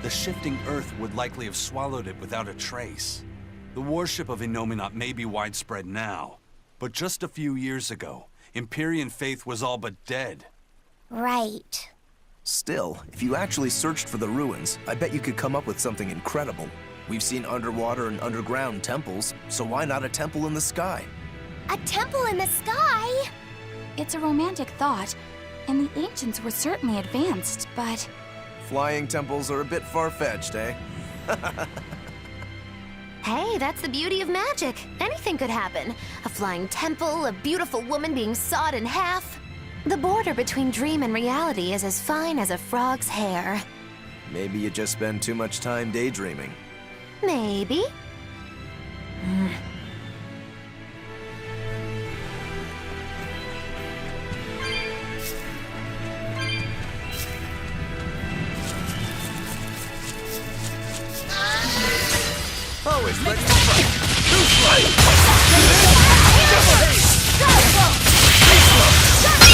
the shifting earth would likely have swallowed it without a trace. The worship of Innominat may be widespread now, but just a few years ago, Empyrean faith was all but dead. Right. Still, if you actually searched for the ruins, I bet you could come up with something incredible. We've seen underwater and underground temples, so why not a temple in the sky? A temple in the sky? It's a romantic thought, and the ancients were certainly advanced, but... Flying temples are a bit far-fetched, eh? Hey, that's the beauty of magic. Anything could happen. A flying temple, a beautiful woman being sawed in half. The border between dream and reality is as fine as a frog's hair. Maybe you just spend too much time daydreaming. Maybe. Always ready to fight. Loose light! Double haste! Great start!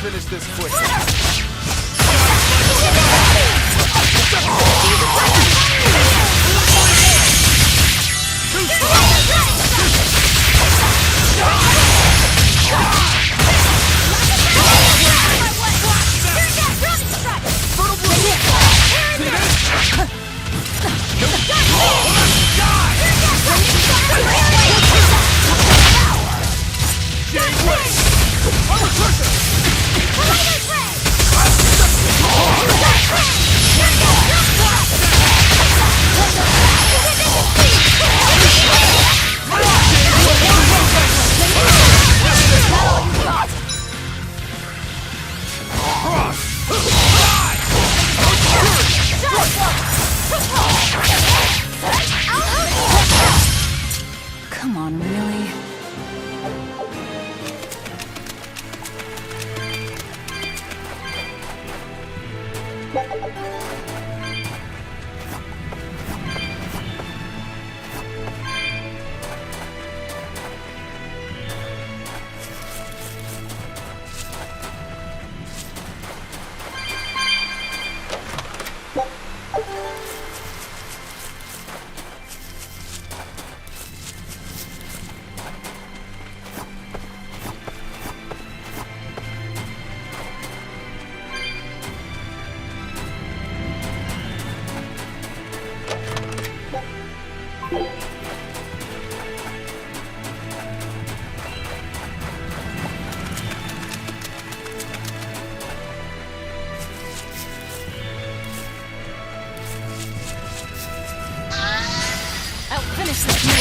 finish this quick. Come on, really? Finish this man.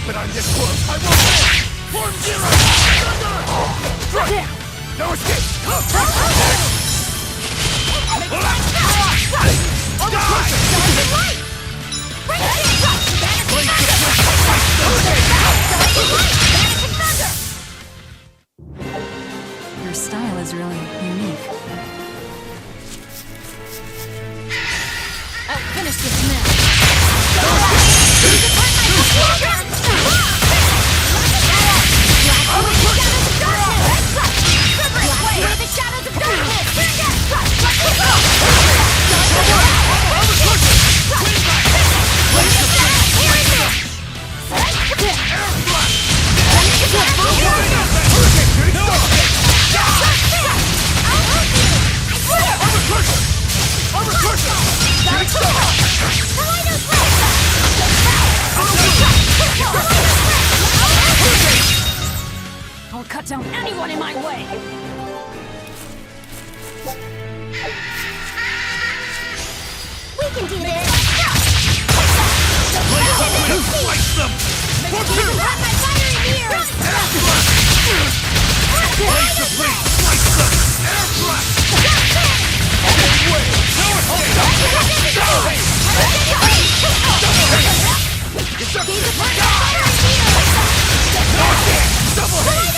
But I'm this close. I won't win. Form zero. No escape. Your style is really unique. I'll finish this man. I'll cut down anyone in my way! We can do this! Slice them! For two! Blaze the blade! Slice them! Air blast! Same way! No Double hit!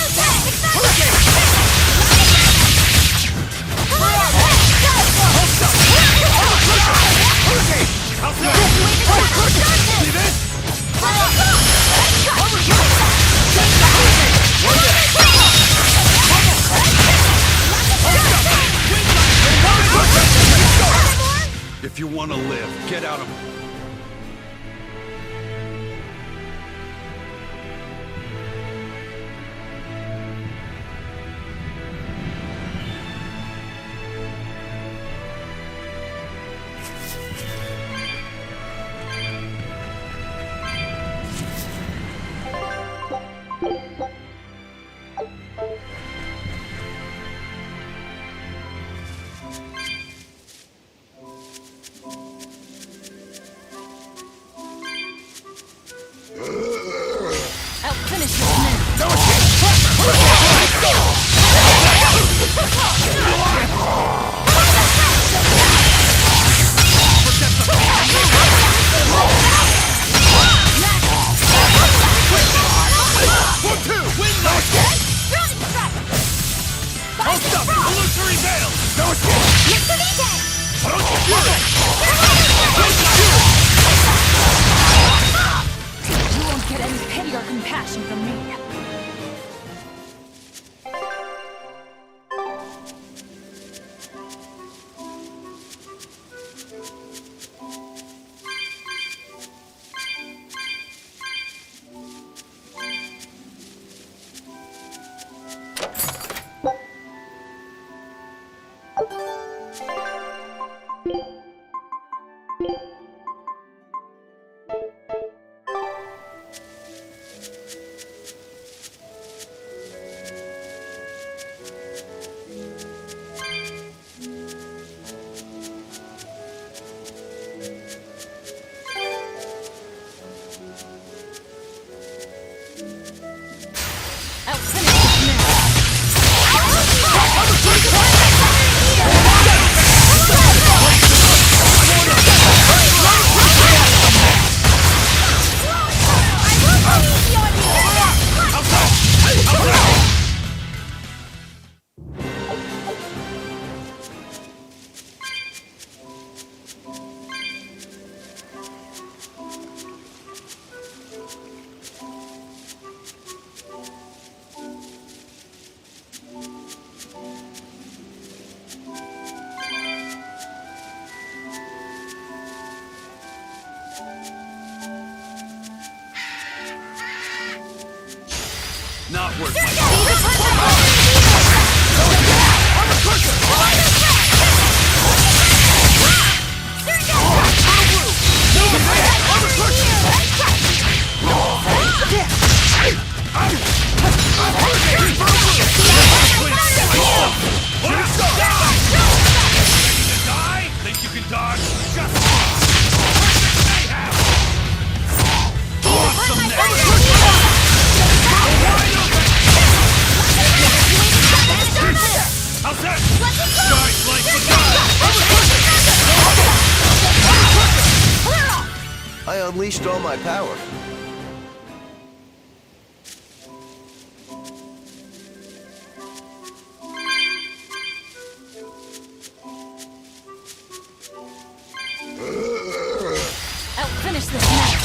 If you want to live, get out of... Not worth my Think you can dodge? Just how's that? Guys like I unleashed all my power. I'll finish this now.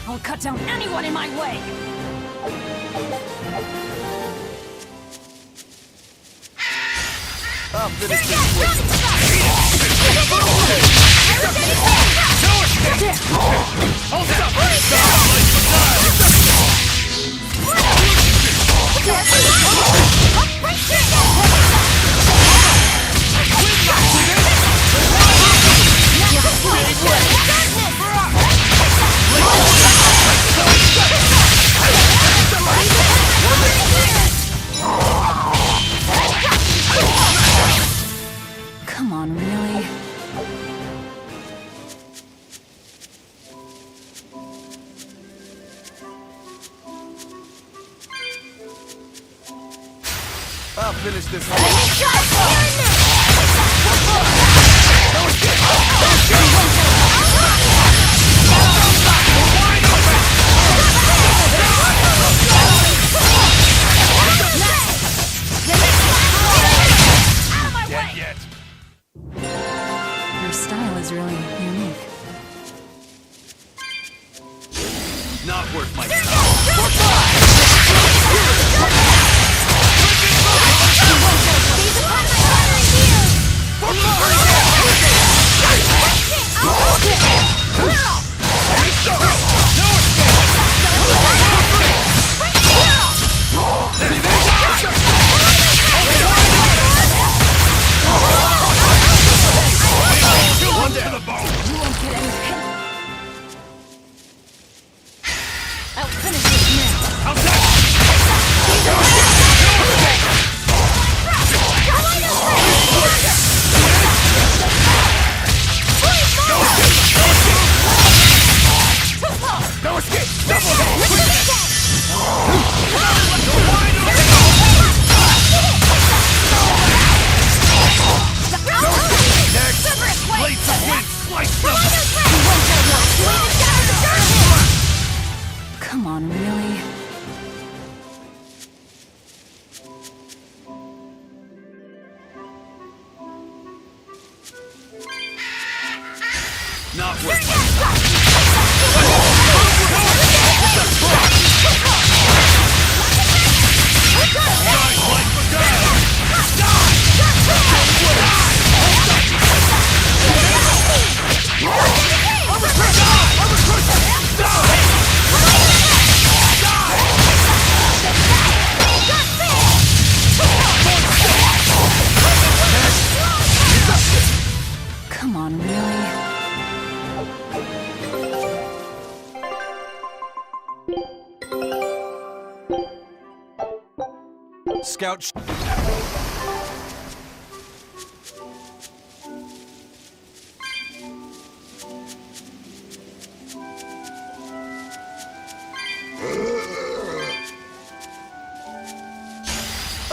I'll cut down anyone in my way! I'll finish this quick. Come on, really? I'll finish this Dead yet. Your style is really unique. Not worth my one to the bone. You won't get any pin. I'll finish this now. How's that? No escape! Blades of wind, slice them! Come on, really? Not worth my Come on, really? Scout.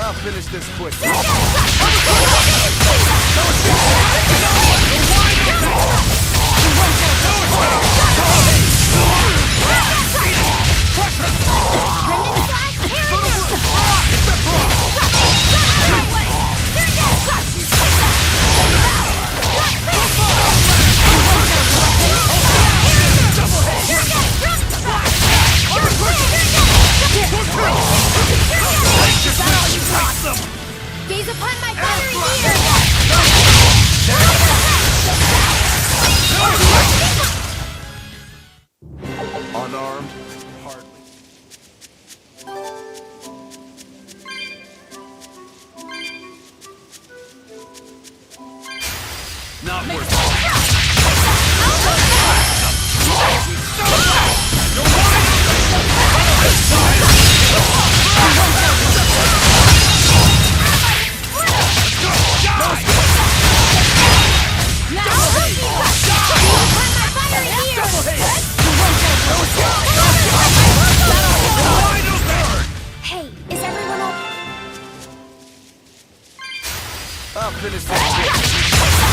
I'll finish this quick. my fiery here! Unarmed? Hardly. Not worth Hey, is everyone all... I'll finish this.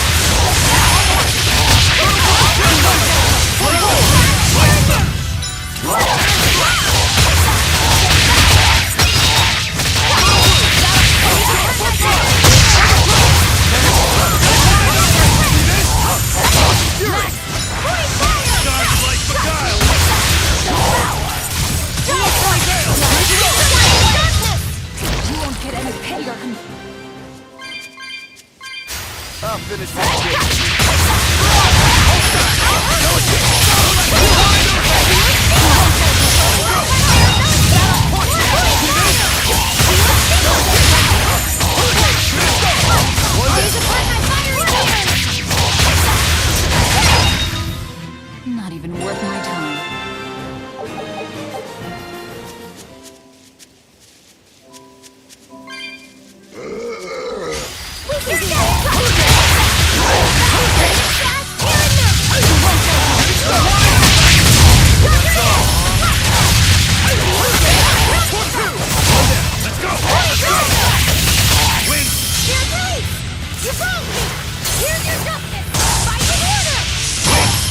You won't get any pity or I'll finish this. Not even worth my time.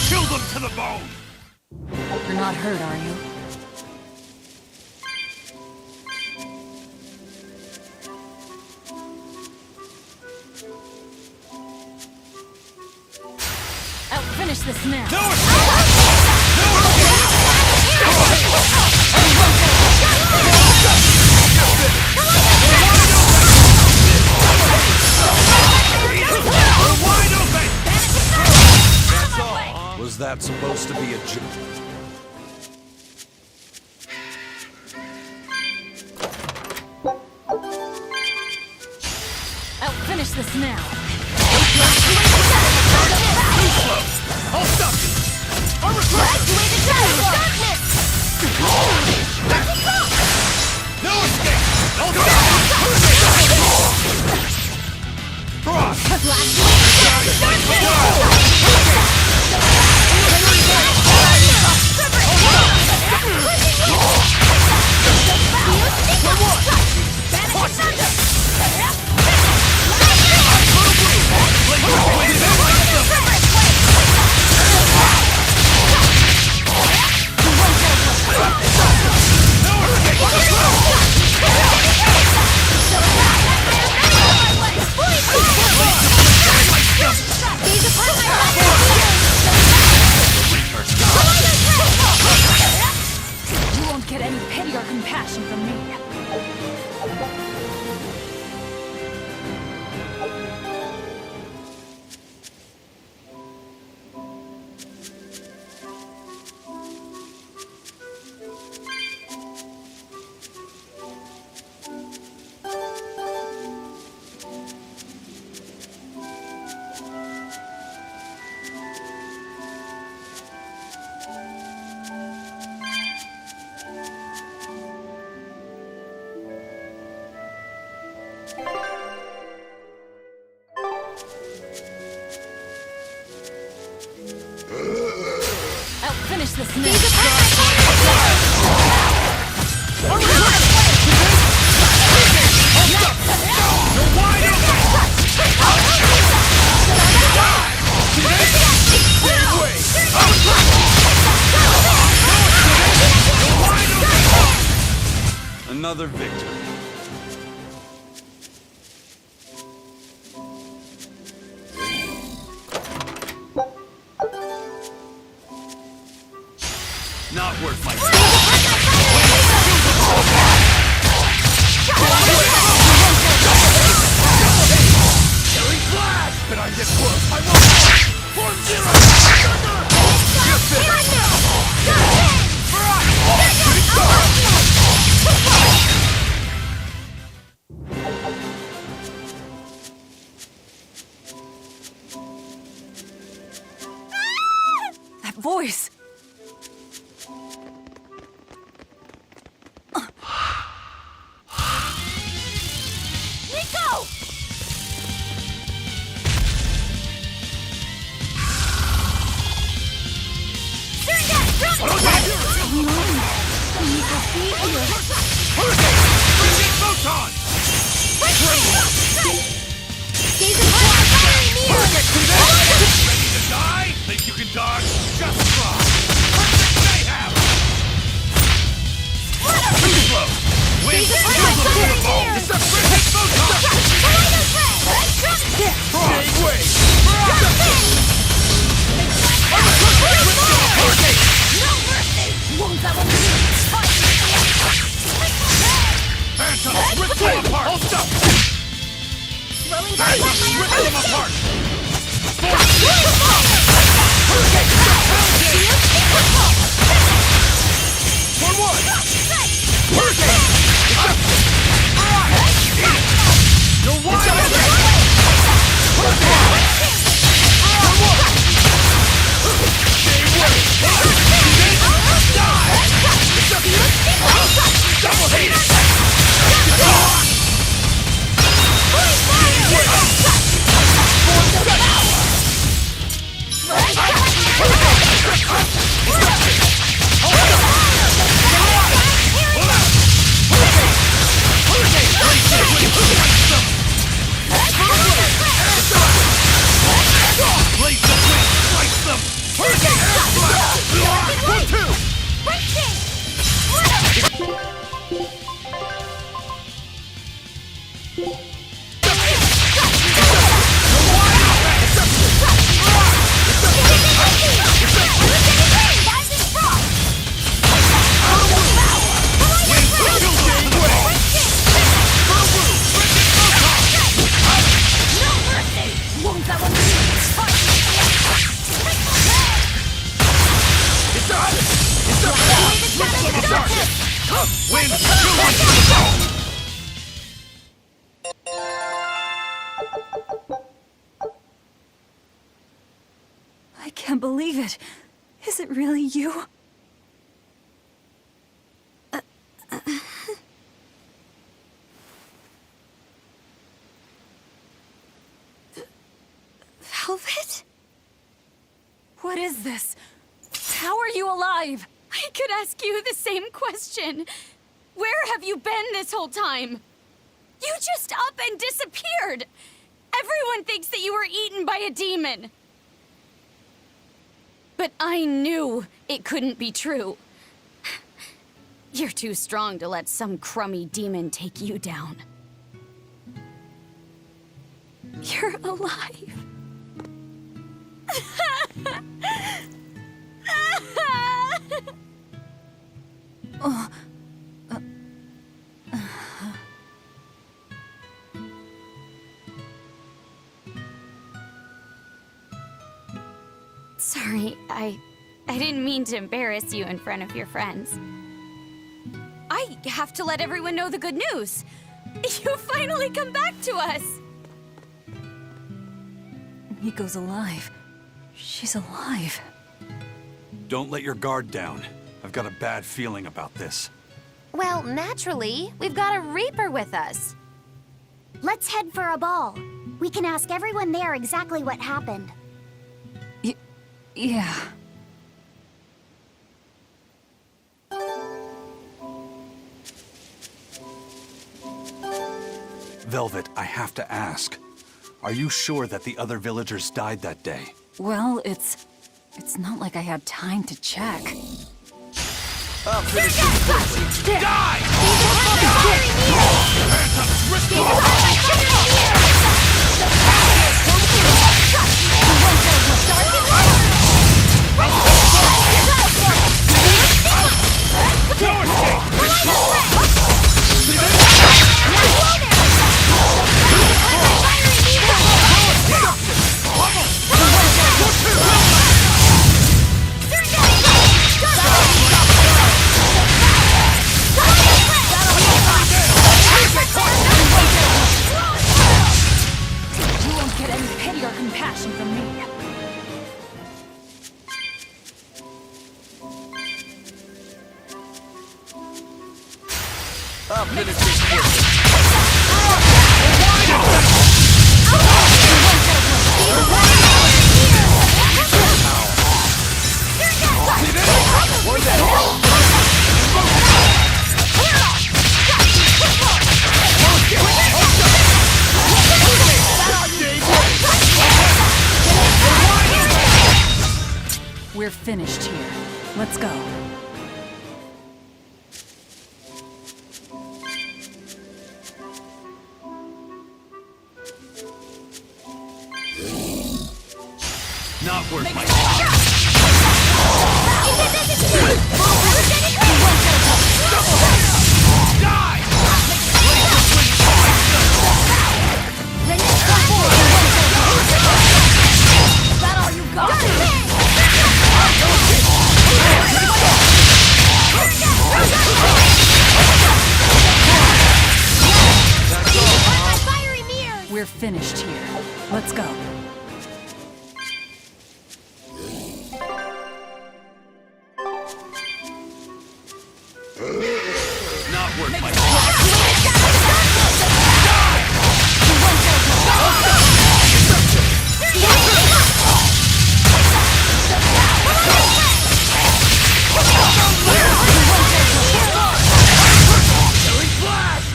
Kill them to the bone! You're not hurt, are you? I'll finish this now. Was that supposed to be a joke? I'll finish this now. I'll stop you! No escape! I'll You won't get any pity or compassion from me. I'll finish this now. Another victory. Not worth my time. voice? Nico! Think you can dodge? Just try! Perfect mayhem! Flow! Wind! It's a perfect photon! Big wave! Phantom! Rip them apart! Hold up! Phantom! Rip them apart! I can't believe it. Is it really you? Velvet? What is this? How are you alive? I could ask you the same question. Where have you been this whole time? You just up and disappeared. Everyone thinks that you were eaten by a demon. But I knew it couldn't be true. You're too strong to let some crummy demon take you down. You're alive. Sorry, I didn't mean to embarrass you in front of your friends. I have to let everyone know the good news. You finally come back to us! Nico's alive. She's alive. Don't let your guard down. I've got a bad feeling about this. Well, naturally, we've got a Reaper with us. Let's head for a ball. We can ask everyone there exactly what happened. Yeah. Velvet, I have to ask. Are you sure that the other villagers died that day? Well, it's not like I had time to check. I'll finish you quickly. Die! finish this quickly. We're finished here. Let's go. Not worth my We're finished here. Let's go. Not worth my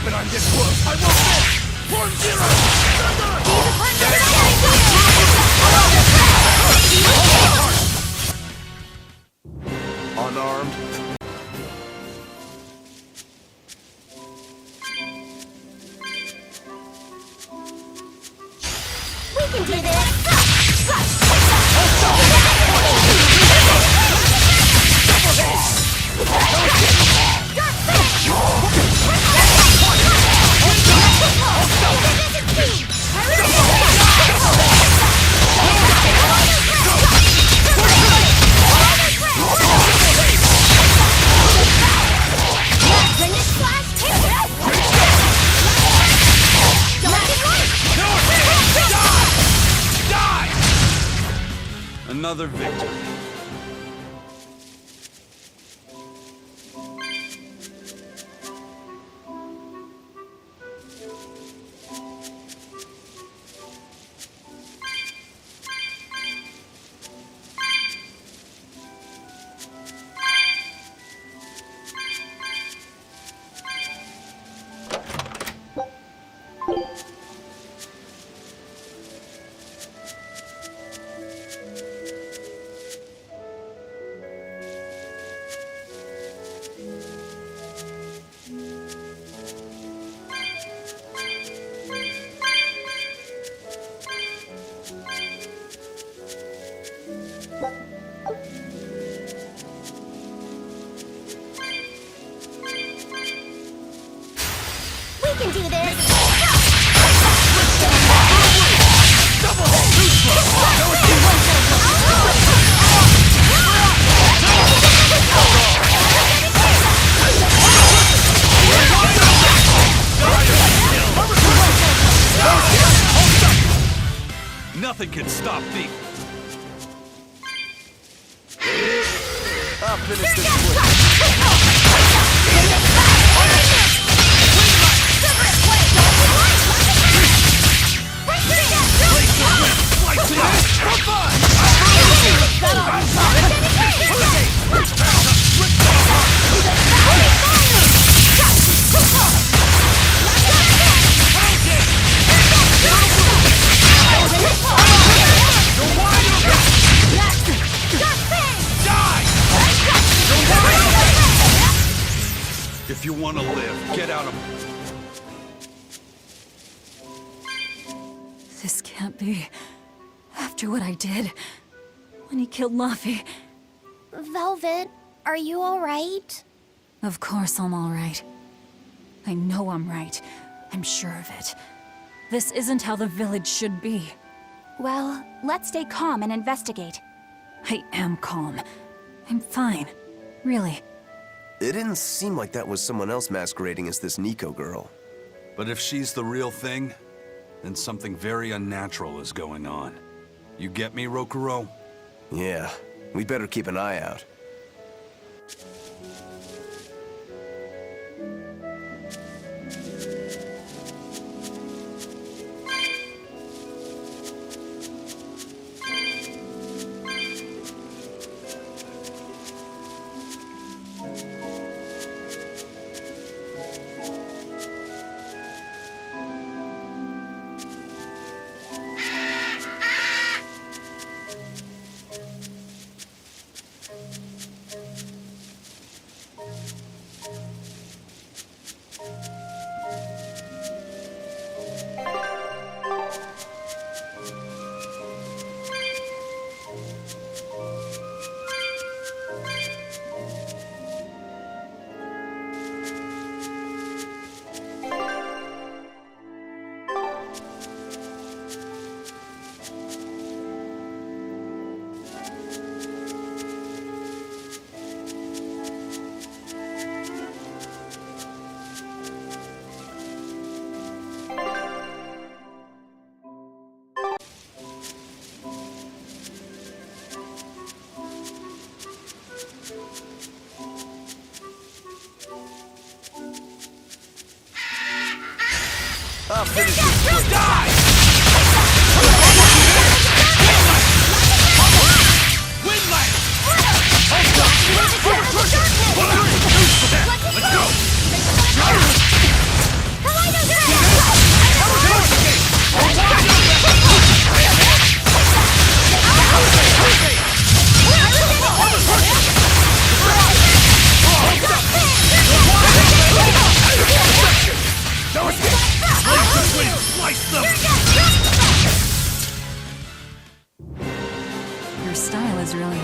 When I'm this close, I won't miss! Form zero! Unarmed. We can do this! Another victory. We can do this! Nothing can stop me. I'll finish this quick. If you want to live, get out of... This can't be. After what I did, when he killed Laffy. Velvet, are you alright? Of course I'm all right. I know I'm right. I'm sure of it. This isn't how the village should be. Well, let's stay calm and investigate. I am calm. I'm fine. Really. It didn't seem like that was someone else masquerading as this Nico girl. But if she's the real thing, then something very unnatural is going on. You get me, Rokuro? Yeah, we better keep an eye out. I'll finish this. Die! Windlight! Let's go! No escape! Slice them! Your style is really